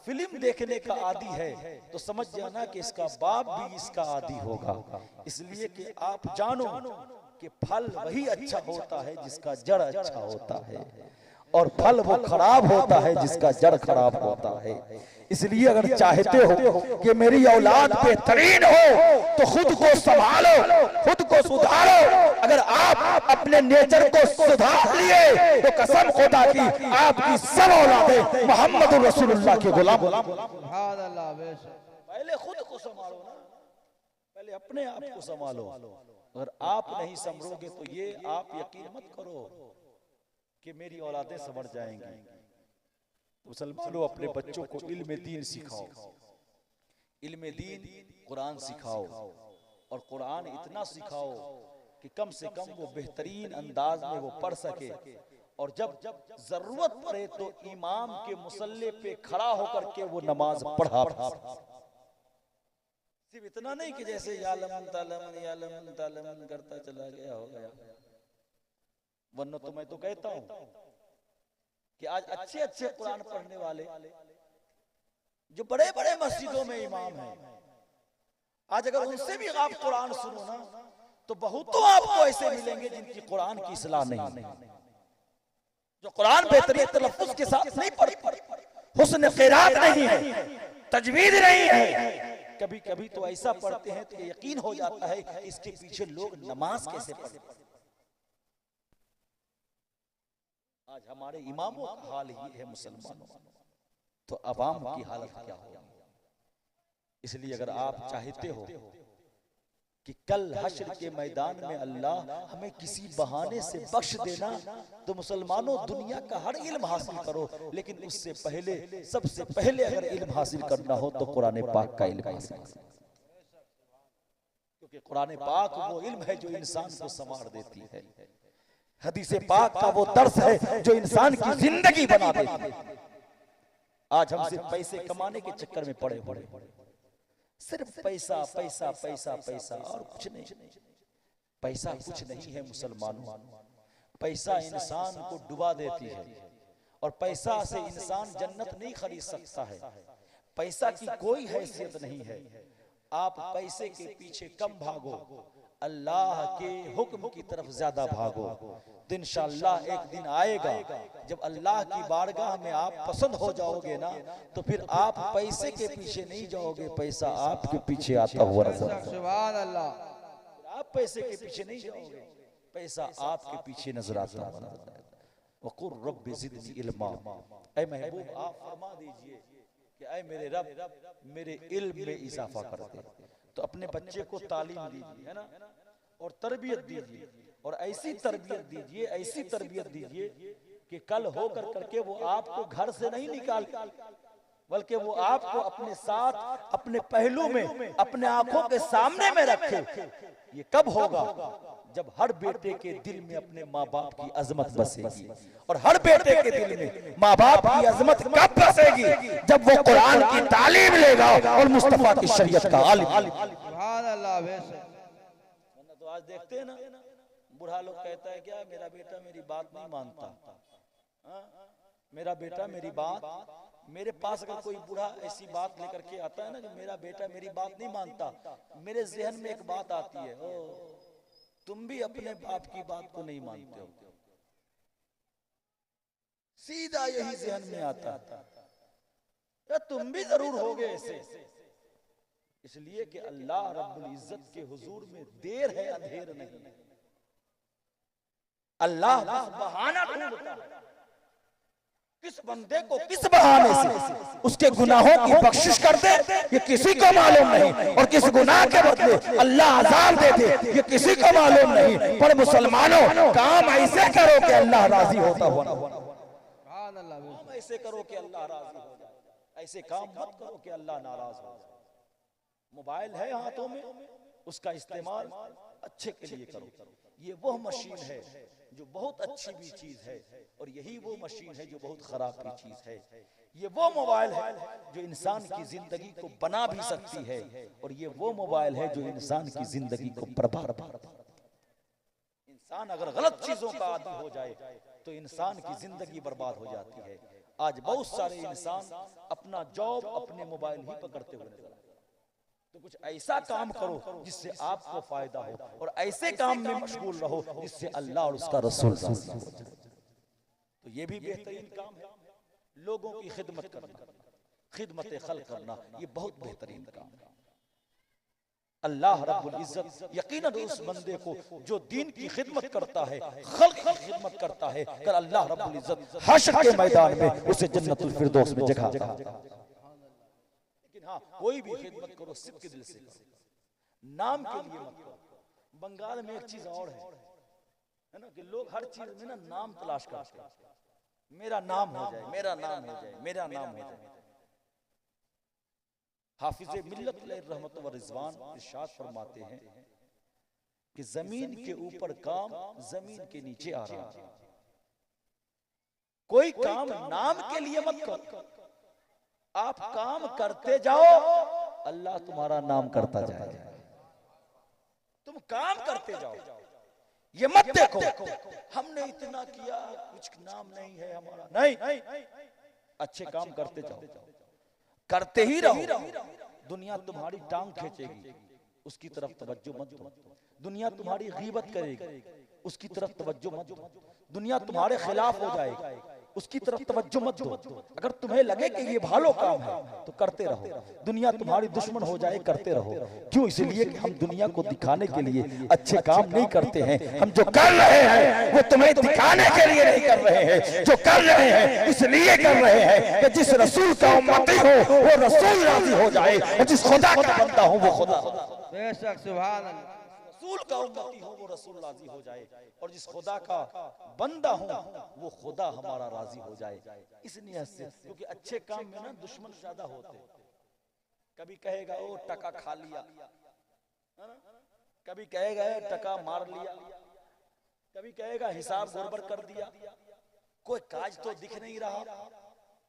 फिल्म देखने का आदी है तो समझ जाना कि इसका बाप भी इसका आदी होगा। इसलिए कि आप जानो कि फल वही अच्छा होता है जिसका जड़ अच्छा होता है और फल वो खराब होता है जिसका जड़ खराब होता है। इसलिए अगर चाहते हो कि मेरी औलाद बेहतरीन हो तो खुद को संभालो, खुद को सुधारो। अगर आप अपने नेचर को सुधार लिए तो कसम खुदा की आपकी सब औलादें मोहम्मद रसूलुल्लाह के गुलाम। सुभान अल्लाह। बेशक पहले खुद को संभालो ना, पहले अपने आप को संभालो। अगर आप नहीं संभलोगे तो ये आप यकीन मत करो कि मेरी औलादें संभल जाएंगी। मुसलमानों अपने बच्चों को इल्म दीन सिखाओ, इल्म दीन कुरान सिखाओ और कुरान इतना सिखाओ कि कम से कम वो बेहतरीन अंदाज में वो पढ़ सके और जब जरूरत पड़े तो इमाम के मुसल्ले पे खड़ा होकर के वो नमाज पढ़ा। सिर्फ इतना नहीं कि जैसे यालमन तालमन करता चला गया हो गया। वरना तो मैं तो कहता हूं कि आज अच्छे अच्छे कुरान पढ़ने वाले जो बड़े बड़े मस्जिदों में इमाम हैं, आज अगर उनसे भी आप कुरान सुनो ना तो बहुतों आपको ऐसे मिलेंगे जिनकी कुरान की इस्लाह नहीं, जो कुरान बेहतरीन तलफ्फुज के साथ नहीं पढ़, हुस्न क़िरात नहीं है, तजवीद नहीं है। कभी कभी तो ऐसा पढ़ते हैं तो यकीन हो जाता है इसके पीछे लोग नमाज कैसे पढ़ते। आज हमारे इमामों का हाल ये है मुसलमानों, तो अवाम की हालत क्या होगी? इसलिए अगर आप चाहते हो कि कल हश्र के मैदान में अल्लाह हमें किसी बहाने से बख्श देना तो मुसलमानों दुनिया का हर इल्म हासिल करो, लेकिन उससे पहले सबसे पहले अगर इल्म हासिल करना हो तो कुरान पाक का इल्म हासिल करो, क्योंकि कुरान पाक वो इल्म है जो इंसान को संवार देती है। हदीस पाक का वो दर्स है जो इंसान की जिंदगी बना देती है। आज हम सिर्फ पैसे कमाने के चक्कर में पड़े हुए, सिर्फ पैसा पैसा पैसा पैसा और कुछ नहीं। पैसा कुछ नहीं है मुसलमानों, पैसा इंसान को डुबा देती है और पैसा से इंसान जन्नत नहीं खरीद सकता है। पैसा की कोई हैसियत नहीं है। आप पैसे के पीछे कम भागो, अल्लाह के हुक्म की तरफ ज्यादा भागो, तो इंशाअल्लाह एक दिन आएगा जब अल्लाह की बारगाह में आप पसंद हो जाओगे ना तो फिर आप पैसे के पीछे नहीं जाओगे, पैसा आपके पीछे आता हुआ नजर आएगा। सुभान अल्लाह। आप पैसे के पीछे नहीं जाओगे, पैसा आपके पीछे नजर आता हुआ नजर आएगा। वक़ुर रब्बि ज़िदनी इल्मा, ऐ महबूब आप फरमा दीजिए कि ऐ मेरे रब मेरे इल्म में इजाफा कर दे। तो अपने बच्चे को तालीम दीजिए, है ना, और तरबियत दीजिए, और ऐसी तरबियत दीजिए, ऐसी तरबियत दीजिए कि कल हो कर करके वो आपको घर से नहीं निकाल बल्कि वो आपको अपने साथ अपने पहलू में अपने आंखों के सामने में रखे। ये कब होगा? जब हर बेटे के दिल में अपने माँ बाप की अजमत बसेगी। और हर बेटे के दिल में माँ बाप की अजमत कब बसेगी? जब वो कुरान की तालीम लेगा और मुस्तफा की शरीयत का आलिम। सुभान अल्लाह। बेशक तो आज देखते हैं ना, बूढ़ा लोग कहता है क्या मेरा बेटा मेरी बात नहीं मानता, मेरा बेटा मेरी बात। मेरे पास अगर कोई बूढ़ा ऐसी बात लेकर के आता है ना कि मेरा बेटा मेरी बात नहीं मानता, मेरे जहन में एक बात आती है, ओ तुम भी अपने बाप की बात को नहीं मानते हो। सीधा यही जहन में आता या तुम भी जरूर होगे ऐसे। इसलिए कि अल्लाह रब्बुल इज्जत के हुजूर में देर है, अंधेर नहीं। अल्लाह बहाना ढूंढता है किस बंदे को किस बहाने से उसके गुनाहों की बख्शिश कर दे, ये किसी को मालूम नहीं, और किस गुनाह के बदले अल्लाह अज़ाब दे दे, ये किसी को मालूम नहीं। पर मुसलमानों, काम ऐसे करो कि अल्लाह राजी होता हो, काम ऐसे करो कि अल्लाह राजी हो जाए, ऐसे काम मत करो कि अल्लाह नाराज हो जाए। मोबाइल है हाथों में, उसका इस्तेमाल अच्छे के लिए करो। ये वो मशीन है जो बहुत अच्छी भी चीज है, और यही वो मशीन है जो बहुत खराब भी चीज है। ये वो मोबाइल है जो इंसान की जिंदगी को बना भी सकती है, और ये वो मोबाइल है जो इंसान की जिंदगी को बर्बाद। इंसान अगर गलत चीजों का आदी हो जाए तो इंसान की जिंदगी बर्बाद हो जाती है। आज बहुत सारे इंसान अपना जॉब अपने मोबाइल ही पकड़ते हुए नजर आते हैं। तो कुछ ऐसा काम करो जिससे आपको फायदा हो, और ऐसे काम में मशगूल रहो जिससे अल्लाह और उसका रसूल राज़ी हो जाए। तो ये भी बेहतरीन काम है, लोगों की खिदमत करना, खिदमत खल्क करना, ये बहुत बेहतरीन काम है। अल्लाह रब्बुल इज्जत यकीनन उस बंदे को जो दीन की खिदमत करता है, खल्क की खिदमत करता है, कल अल्लाह रब्बुल इज्जत हश्र के मैदान में उसे जन्नतुल फिरदौस में जगह देगा। हाँ, कोई भी खिदमत करो सिद्क के दिल से करो, नाम के लिए मत करो। बंगाल में एक चीज और है ना, कि लोग हर चीज में ना नाम तलाश करते हैं। मेरा नाम हो जाए, मेरा नाम हो जाए, मेरा नाम हो जाए। हाफिज मिल्लत रहमत व रिजवान इरशाद फरमाते हैं कि जमीन के ऊपर काम जमीन के नीचे आ रहा है। कोई काम नाम के लिए मत करो, आप काम करते जाओ, अल्लाह तुम्हारा नाम करता जाएगा। तुम काम करते जाओ, ये मत देखो हमने इतना किया, कुछ नाम नहीं है हमारा। नहीं, अच्छे काम करते जाओ, करते ही रहो। दुनिया तुम्हारी टांग खींचेगी, उसकी तरफ तवज्जो मत दो। दुनिया तुम्हारी गीबत करेगी, उसकी तरफ तवज्जो मत दो। दुनिया तुम्हारे खिलाफ हो जाएगी, उसकी तरफ तवज्जो मत दो। अगर तुम्हें लगे कि ये भालो काम है तो करते रहो। दुनिया तुम्हारी दुश्मन हो जाए, करते रहो। क्यों? इसलिए कि हम दुनिया को दिखाने के लिए अच्छे काम नहीं करते हैं। हम जो कर रहे हैं वो तुम्हें दिखाने के लिए नहीं कर रहे हैं, जो कर रहे हैं इसलिए कर रहे हैं कि जिस रसूल का उम्मती हो वो रसूल राजी हो जाए, और जिस खुदा का बंदा हो वो खुदा बेशक सुभान अल्लाह। रसूल का उम्मती हो वो रसूल राजी हो जाए, और जिस खुदा का बंदा हो वो खुदा हमारा राजी हो जाए। इस नियत से, क्योंकि अच्छे काम में ना दुश्मन ज्यादा होते। कभी कहेगा ओ टका खा लिया, कभी कहेगा टका मार लिया, कभी कहेगा हिसाब गड़बड़ कर दिया। कोई काज तो दिख नहीं रहा,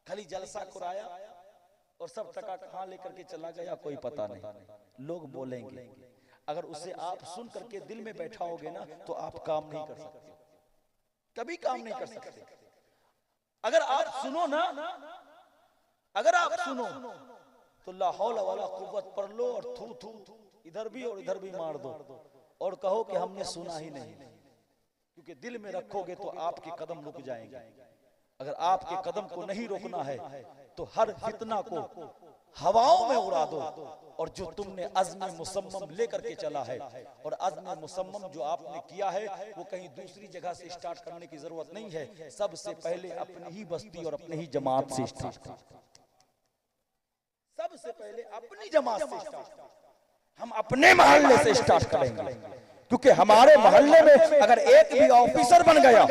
खाली जलसा कराया और सब टका कहाँ लेकर के चला गया कोई पता नहीं। लोग बोलेंगे, अगर उसे आप सुन करके दिल में बैठाओगे ना तो आप काम नहीं कर सकते, कभी काम नहीं कर सकते। अगर आप सुनो ना, अगर आप सुनो तो ला हौला वला कुव्वत पढ़ लो और थू थू इधर भी और इधर भी मार दो और कहो कि हमने सुना ही नहीं। क्योंकि दिल में रखोगे तो आपके कदम रुक जाएंगे। अगर आपके कदम को नहीं रोकना है तो हर फितना को हवाओं में उड़ा दो, और जो तुमने अज़्म मुसम्मम लेकर के चला है, और अज़्म मुसम्मम जो आपने किया है वो कहीं दूसरी जगह से स्टार्ट करने की जरूरत नहीं है। सबसे पहले अपनी ही बस्ती और अपनी ही जमात से स्टार्ट करें। सबसे पहले अपनी जमात से स्टार्ट, हम अपने मोहल्ले से स्टार्ट करेंगे। क्योंकि हमारे मोहल्ले में अगर एक भी ऑफिसर बन गया,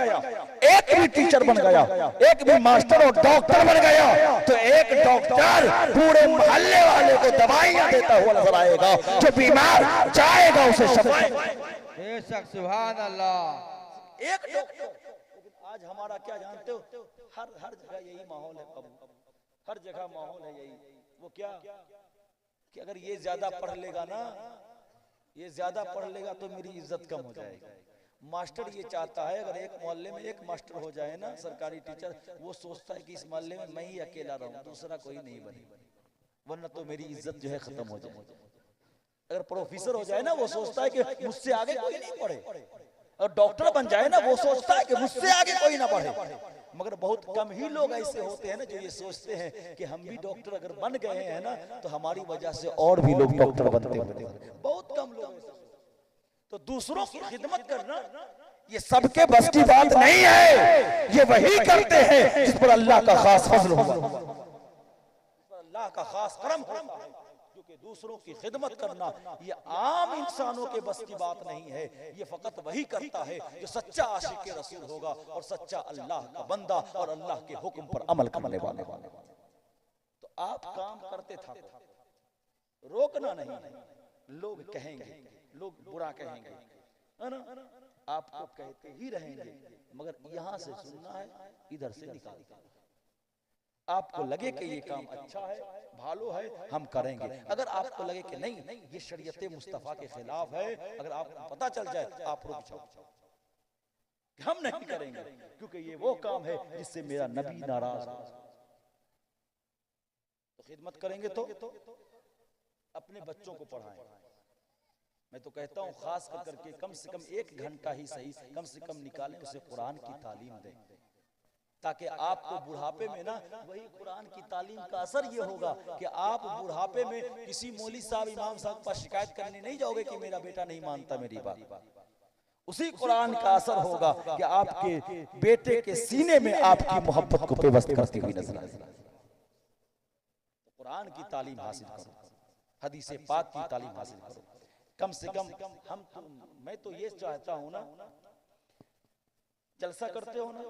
एक भी टीचर बन गया, एक भी मास्टर और डॉक्टर बन गया, तो एक डॉक्टर पूरे मोहल्ले वाले को दवाइयां देता हुआ नजर आएगा। जो बीमार जाएगा उसे शफाएं। बेशक सुभान अल्लाह। एक डॉक्टर। आज हमारा क्या जानते हो, हर जगह यही माहौल है, हर जगह माहौल है यही। वो क्या कि अगर ये ज्यादा पढ़ लेगा ना, ये ज्यादा पढ़ लेगा तो मेरी इज्जत कम हो जाएगी। मास्टर ये चाहता है अगर एक मोहल्ले में एक मास्टर हो जाए ना, सरकारी टीचर, वो सोचता है कि इस मोहल्ले में मैं ही अकेला रहूं, दूसरा कोई नहीं बने, वरना तो मेरी इज्जत जो है खत्म हो जाए। अगर प्रोफेसर हो जाए ना वो सोचता है कि मुझसे आगे कोई नहीं पढ़े, और डॉक्टर बन जाए ना वो सोचता है कि मुझसे आगे कोई ना बढ़े। मगर बहुत कम ही लोग ऐसे होते हैं ना जो ये सोचते हैं कि हम भी डॉक्टर अगर बन गए हैं ना तो हमारी वजह से और भी लोग डॉक्टर बनते हैं। बहुत कम लोग ऐसे। तो दूसरों की खिदमत करना ये सबके बस की बात नहीं है, ये वही करते हैं जिस पर अल्लाह का खास फजल होगा, अल्लाह का खास करम होता है। क्योंकि दूसरों की खिदमत करना ये आम इंसानों के बस की बात नहीं है, ये फकत वही करता है जो सच्चा आशिक के रसूल होगा और सच्चा अल्लाह का बंदा और अल्लाह के हुक्म पर अमल करने वाले। तो आप काम करते था, रोकना नहीं। लोग कहेंगे, लोग बुरा कहेंगे, है ना, आपको कहते ही रहेंगे, मगर यहां से सुनना है, इधर से निकालना। आपको लगे कि ये काम अच्छा है, भालो है, हम करेंगे। अगर आपको लगे कि नहीं ये शरीयत मुस्तफा के खिलाफ है, अगर आपको पता चल जाए आप रुक जाओ, हम नहीं करेंगे क्योंकि ये वो काम है जिससे मेरा नबी नाराज है। तो खिदमत करेंगे तो अपने बच्चों को पढ़ाएं। मैं तो कहता हूं खास करके कम से कम 1 घंटा ही सही, कम से कम निकालें, उसे कुरान की तालीम दें, ताकि आपको बुढ़ापे में ना वही कुरान की तालीम का असर ये होगा कि आप बुढ़ापे में किसी मौली साहब इमाम साहब पर शिकायत करने नहीं जाओगे कि मेरा बेटा नहीं मानता मेरी बात। उसी कुरान का असर होगा कि आपके बेटे के सीने में आपकी मोहब्बत को पेवस्त करती हुई नजर आएगी। कुरान की तालीम हासिल करो, हदीस पाक की तालीम हासिल करो। कम से कम हम तो, मैं तो ये चाहता हूं ना, जलसा करते हो ना,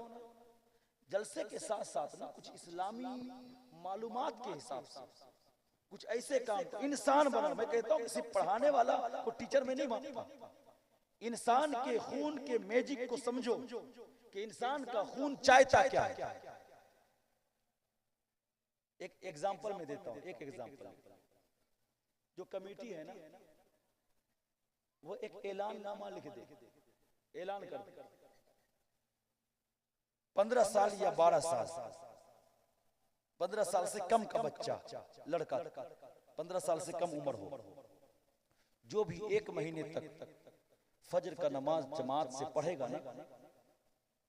जलसे के साथ साथ ना कुछ इस्लामी मालूमात के हिसाब से कुछ ऐसे काम, तो इंसान बनो। मैं कहता हूँ सिर्फ पढ़ाने वाला को टीचर में नहीं मानता, इंसान के खून के मैजिक को समझो कि इंसान का खून चाहता क्या है। एक एग्जांपल में देता हूं, एक एग्जांपल। जो कमेटी है ना वो एक ऐलाननामा लिख दे, ऐलान कर दे 15 साल या 12 साल, 15 साल से कम का बच्चा, लड़का 15 साल से कम उम्र हो, जो भी 1 महीने तक फजर का नमाज जमात से पढ़ेगा ना,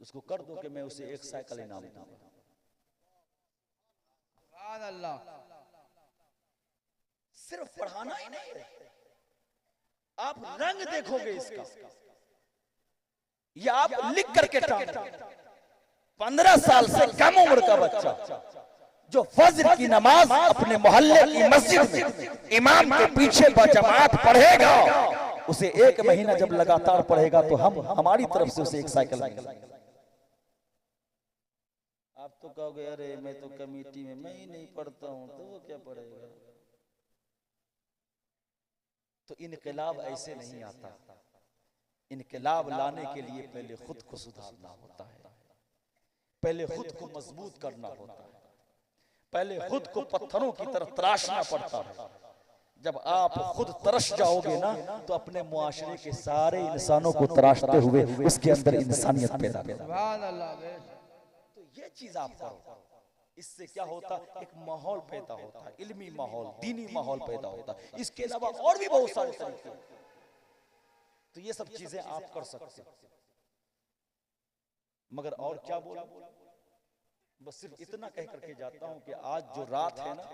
उसको कर दो कि मैं उसे 1 साइकिल इनाम दूंगा। सुभान अल्लाह। सिर्फ पढ़ाना ही नहीं है, आप रंग देखोगे इसका, या आप लिख करके टांगोगे। 15 साल से कम उम्र का बच्चा जो फज्र की नमाज अपने मोहल्ले की मस्जिद में इमाम के पीछे बजमात पढ़ेगा, उसे 1 महीना जब लगातार पढ़ेगा तो हम हमारी तरफ से उसे 1 साइकिल देंगे। आप तो कहोगे अरे मैं तो कमेटी में मैं ही नहीं पढ़ता हूं तो वो क्या पढ़ेगा। तो इनकलाब ऐसे नहीं आता, इनकलाब लाने के लिए पहले खुद को सुधारना होता है, पहले खुद को मजबूत करना होता है, पहले खुद को पत्थरों की तरफ तराशना पड़ता है। जब आप खुद तरस जाओगे ना तो अपने मुआशरे के सारे इंसानों को तराशते हुए उसके अंदर इंसानियत पैदा होगी। सुभान अल्लाह। तो ये चीज आप करो, इससे क्या होता, एक माहौल पैदा होता है, इल्मी माहौल, दीनी माहौल पैदा होता है। इसके अलावा और भी बहुत सारे तरीके, तो ये सब चीजें आप कर सकते हैं। मगर और क्या बोला, बस सिर्फ इतना कह करके जाता हूं कि आज जो रात है ना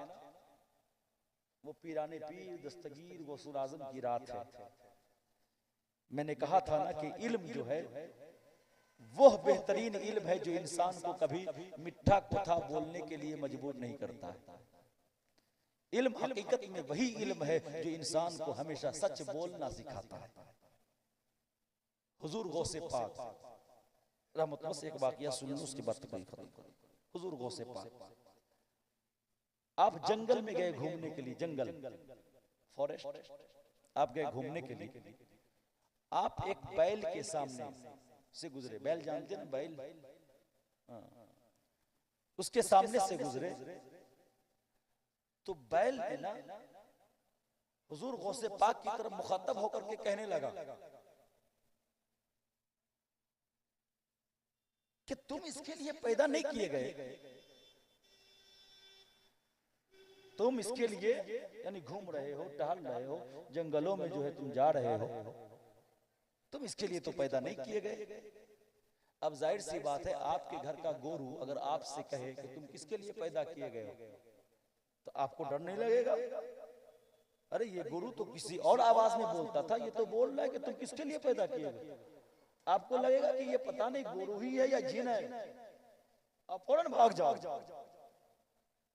वो पीराने पीर दस्तगीर गौसुल आजम की रात है। मैंने कहा था ना कि इल्म जो है वो बेहतरीन इल्म है जो इंसान को कभी मिठा कुथा बोलने के लिए मजबूर नहीं करता है। इल्म हकीकत में वही इल्म है जो इंसान को हमेशा सच बोलना सिखाता है। हुजूर गौसे पाक रहमत, बस एक वाकया सुन लो उसके बाद खत्म करो। हुजूर गौसे पाक, आप जंगल में गए घूमने के लिए, जंगल फॉरेस्ट, आप गए घूमने के लिए, आप एक बैल के सामने से गुजरे, बैल जानते ना, बैल, उसके सामने से गुजरे तो बैल है ना हुजूर गौसे पाक की तरफ मुखातब होकर के कहने लगा कि तुम इसके लिए पैदा नहीं किए गए, तुम इसके लिए यानी घूम रहे हो, टहल रहे हो, जंगलों में जो है तुम जा रहे हो, तुम इसके लिए तो पैदा नहीं किए गए। अब जाहिर सी बात है, आपके घर का गोरू अगर आपसे कहे कि तुम किसके लिए पैदा किए गए हो, तो आपको डर नहीं लगेगा? अरे ये गोरू तो किसी और आवाज में बोलता था, ये तो बोल रहा है कि तुम किसके लिए पैदा किए गए। आपको लगेगा कि ये पता नहीं गोरू ही है या जिन है, आप फौरन भाग जाओ।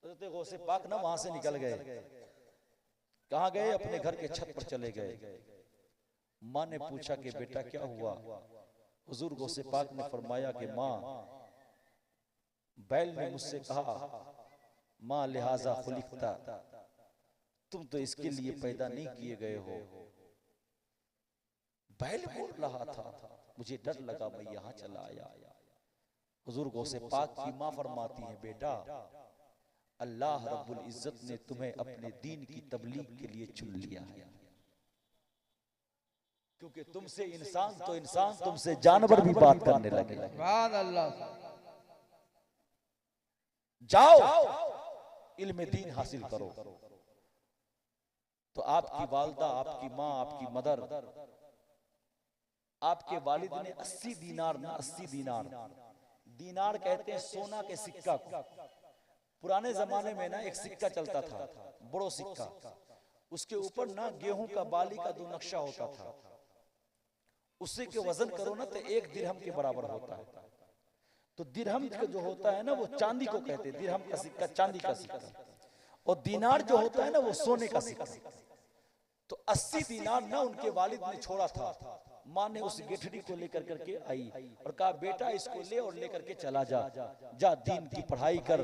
तो गौसे पाक ना वहां से निकल गए। कहां गए? अपने घर के छत पर चले गए। माँ ने पूछा कि बेटा क्या हुआ? हुजूर गौसे पाक ने फरमाया कि माँ, बैल ने मुझसे कहा माँ लिहाजा खुलिकता, तुम तो इसके लिए पैदा नहीं किए गए हो। बैल बोल रहा था, मुझे डर लगा, मैं यहाँ चला आया। हुजूर गौसे पाक की माँ फरमाती है, बेटा अल्लाह रब्बुल इज्जत ने तुम्हें अपने दीन की तबलीग के लिए चुन लिया है, क्योंकि तुमसे इंसान तो इंसान, तुमसे जानवर भी बात करने लगे। सुभान अल्लाह। जाओ इल्म दीन हासिल करो। तो आपकी वालदा, आपकी माँ, आपकी मदर, आपके वालिद ने 80 दीनार ना 80 दीनार, दीनार कहते हैं सोना के सिक्का को। पुराने जमाने में ना एक सिक्का चलता था, बड़ो सिक्का, उसके ऊपर ना गेहूं का बाली का 2 नक्शा होता था। उससे के वजन करो ना तो 1 दिरहम के बराबर होता है। तो दिरहम का जो होता है ना वो चांदी को कहते हैं, दिरहम का सिक्का चांदी का सिक्का, और दीनार जो होता है ना वो सोने का सिक्का। तो 80 दीनार ना उनके वालिद ने छोड़ा था। माँ ने उस गेठड़ी को लेकर करके आई और कहा बेटा इसको ले और लेकर के चला जा, जा दीन की पढ़ाई कर,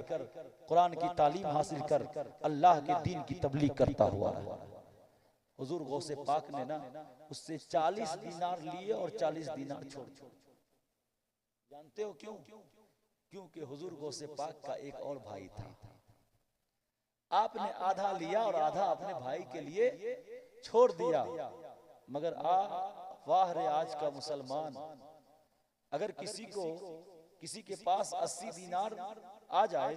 कुरान की तालीम हासिल कर, अल्लाह के दीन की तबलीग करता हुआ। हुजूर गौसे पाक ने ना उससे 40 दीनार लिए और 40 दीनार छोड़। जानते हो क्यों? क्योंकि हुजूर गौसे पाक का एक और भाई था। आपने आधा लिया और आधा अपने भाई के लिए छोड़ दिया। मगर वाह रे आज का मुसलमान, अगर किसी के पास 80 दीनार आ जाए,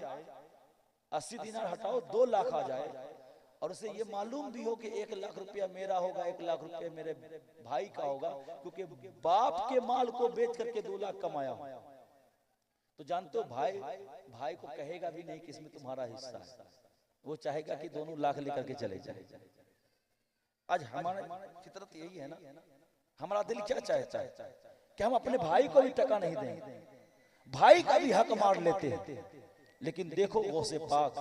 80 दीनार हटाओ 2 लाख आ जाए, और उसे ये मालूम भी हो कि 1 लाख रुपया मेरा होगा, 1 लाख रुपया मेरे भाई का होगा, क्योंकि बाप के माल को बेच करके 2 लाख कमाया, तो जानते हो भाई को कहेगा भी नहीं कि इसमें तुम्हारा हिस्सा है। वो चाहेगा कि दोनों लाख लेकर के चले जाए। आज हमारा फितरत यही है ना, हमारा दिल क्या चाहता है कि हम अपने भाई को भी टका नहीं देंगे, भाई का भी हक मार लेते हैं। लेकिन देखो गौसे पाक,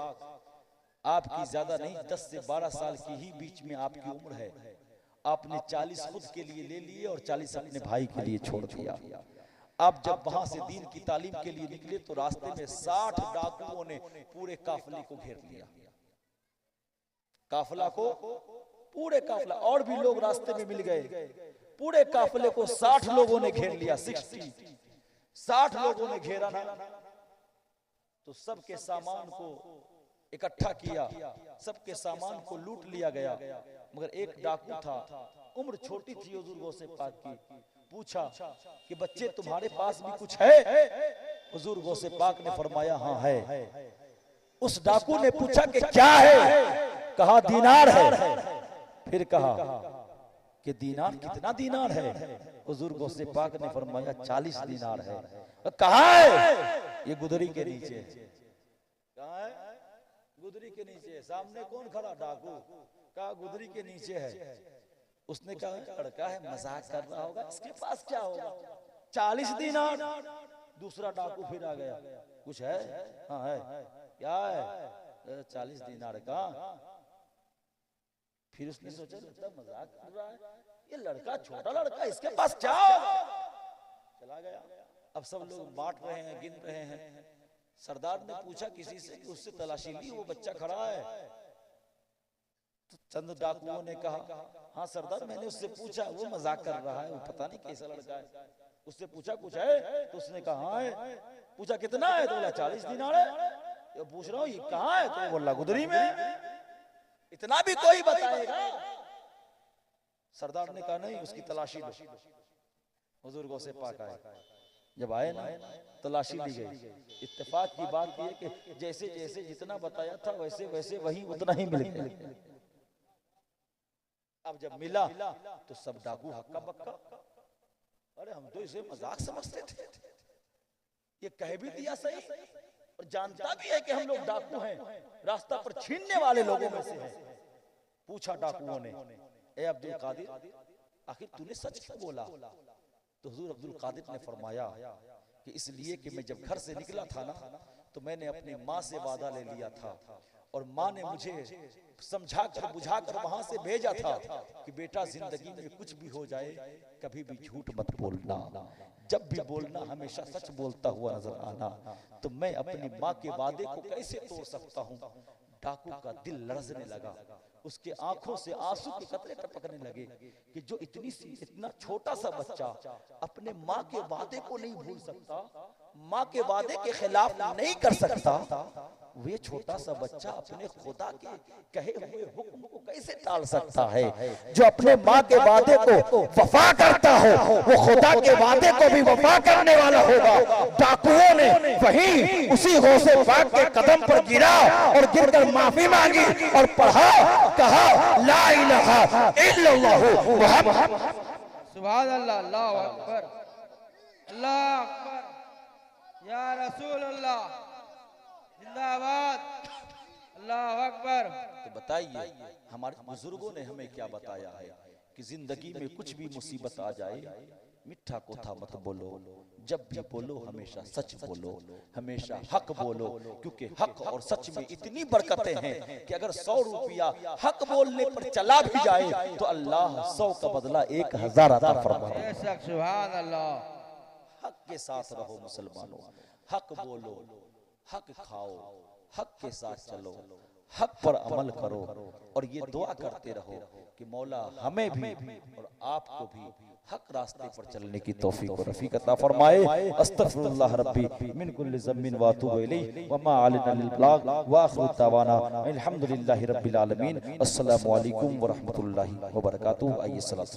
आपकी ज्यादा नहीं 10 से 12 साल की ही बीच में आपकी उम्र है, आपने 40 खुद के लिए ले लिए और 40 अपने भाई के लिए छोड़ दिया। आप जब वहां से दीन की तालीम के लिए निकले तो रास्ते में 60 डाकुओं ने पूरे काफिले को घेर लिया। काफिला को, पूरे काफिला, और भी लोग रास्ते में मिल गए, पूरे काफिले को 60 लोगों ने घेर लिया। 60 लोगों ने घेरा ना, तो सबके सामान को इकट्ठा किया, सबके सामान को लूट लिया गया। मगर एक डाकू था, उम्र छोटी थी हुजूर गौसे पाक की, पूछा कि बच्चे तुम्हारे पास भी कुछ है? हुजूर गौसे पाक ने फरमाया हाँ है। उस डाकू ने पूछा कि क्या है? कहा दीनार है। फिर कहा कि दीनार, कितना दीनार है? हुजूर गौसे पाक ने फरमाया 40 दीनार है। कहाँ है? ये गुदरी के नीचे। कहाँ है? गुदरी के नीचे। सामने कौन खड़ा? डाकू। कहा गुदरी के नीचे है। उसने कहा लड़का है, मजाक कर रहा होगा, इसके पास क्या होगा? 40 दीनार। दूसरा डाकू फिर आ गया, कुछ है? हाँ है। क्या है? 40 दीनार का। फिर उसने सोचा लगता मजाक कर रहा है, ये लड़का छोटा लड़का, इसके पास क्या होगा? चला गया। अब सब लोग बांट रहे हैं, गिन रहे हैं। सरदार ने पूछा किसी से कि उससे तलाशी ली, वो बच्चा खड़ा है। तो चंद डाकुओं ने कहा हाँ सरदार, मैंने उससे पूछा, वो मजाक कर रहा है, वो पता नहीं कैसा लड़का है। उससे पूछा कुछ है? तो उसने कहा हाँ है। पूछा कितना है? तो बोला 40 दीनार है। तो पूछ रहा हूँ ये कहाँ है? तो बोला गुदरी में। इतना भी कोई बताएगा? सरदार ने कहा नहीं, उसकी तलाशी लो। हुजूर गौसे पाक आए, जब आए ना तलाशी ली गई। इत्तेफाक की बात यह कि जैसे जैसे जितना बताया था वैसे वैसे वही उतना ही मिल गया। अब जब मिला तो सब डाकू हक्का बक्का, अरे हम तो इसे मजाक समझते थे, ये कह भी दिया सही और जानता भी है कि हम लोग डाकू हैं, रास्ता पर छीनने वाले लोगों में से हैं। पूछा डाकुओं ने, ए अब्दुल कादिर आखिर तूने सच क्यों बोला? तो हुजूर अब्दुल कादिर ने फरमाया कि इसलिए कि मैं जब घर से निकला था ना तो मैंने अपनी माँ से वादा ले लिया था और माँ ने मुझे समझा कर बुझा कर वहां से भेजा था कि बेटा जिंदगी में कुछ भी हो जाए कभी भी झूठ मत बोलना, जब भी बोलना हमेशा सच बोलता हुआ नजर आना। तो मैं अपनी माँ के वादे को कैसे तोड़ सकता हूँ? डाकू का दिल लरजने लगा, उसके आंखों से आंसू के कतरे टपकने लगे कि जो इतना छोटा सा बच्चा अपने माँ के वादे को नहीं भूल सकता, माँ के वादे के खिलाफ नहीं कर सकता, वे छोटा सा बच्चा अपने खुदा के कहे हुए हुक्म को कैसे टाल सकता है? जो अपने माँ के वादे को वफा करता हो वो खुदा के वादे को भी वफा करने वाला होगा। डाकुओं ने वहीं उसी गौसे पाक के कदम पर गिरा और गिरकर माफी मांगी और पढ़ा, कहा ला इलाहा इल्लल्लाह मुहम्मद। सुभान अल्लाह, अल्लाहु अकबर, अल्लाह अकबर, या रसूल अल्लाह, जिंदाबाद, अल्लाह अकबर। तो बताइए हमारे बुजुर्गों ने हमें क्या बताया है कि जिंदगी में कुछ भी मुसीबत आ जाए मिठा कोथा मत बोलो, जब भी बोलो हमेशा सच बोलो, हमेशा हक बोलो, क्योंकि हक और सच में इतनी बरकतें हैं कि अगर 100 रुपया हक बोलने पर चला भी जाए तो अल्लाह 100 का बदला 1000 अता फरमाता है। बेशक, सुभान अल्लाह। हक के साथ रहो मुसलमानों, हक बोलो, हक खाओ, हक के साथ चलो, हक पर अमल करो और ये दुआ करते रहो कि मौला हमें भी और आपको भी हक रास्ते पर चलने की तौफीक और रफीक अता फरमाए। अस्तगफिरुल्लाह रब्बी मिन कुल्लि ज़म्बिन व अतूबु इलैहि व मा अलैना इल्लल बलाग व आखिरु दअवाना अल्हम्दुलिल्लाहि रब्बिल आलमीन। अस्सलामु अलैकुम व रहमतुल्लाहि व बरकातुहू। आइए सलात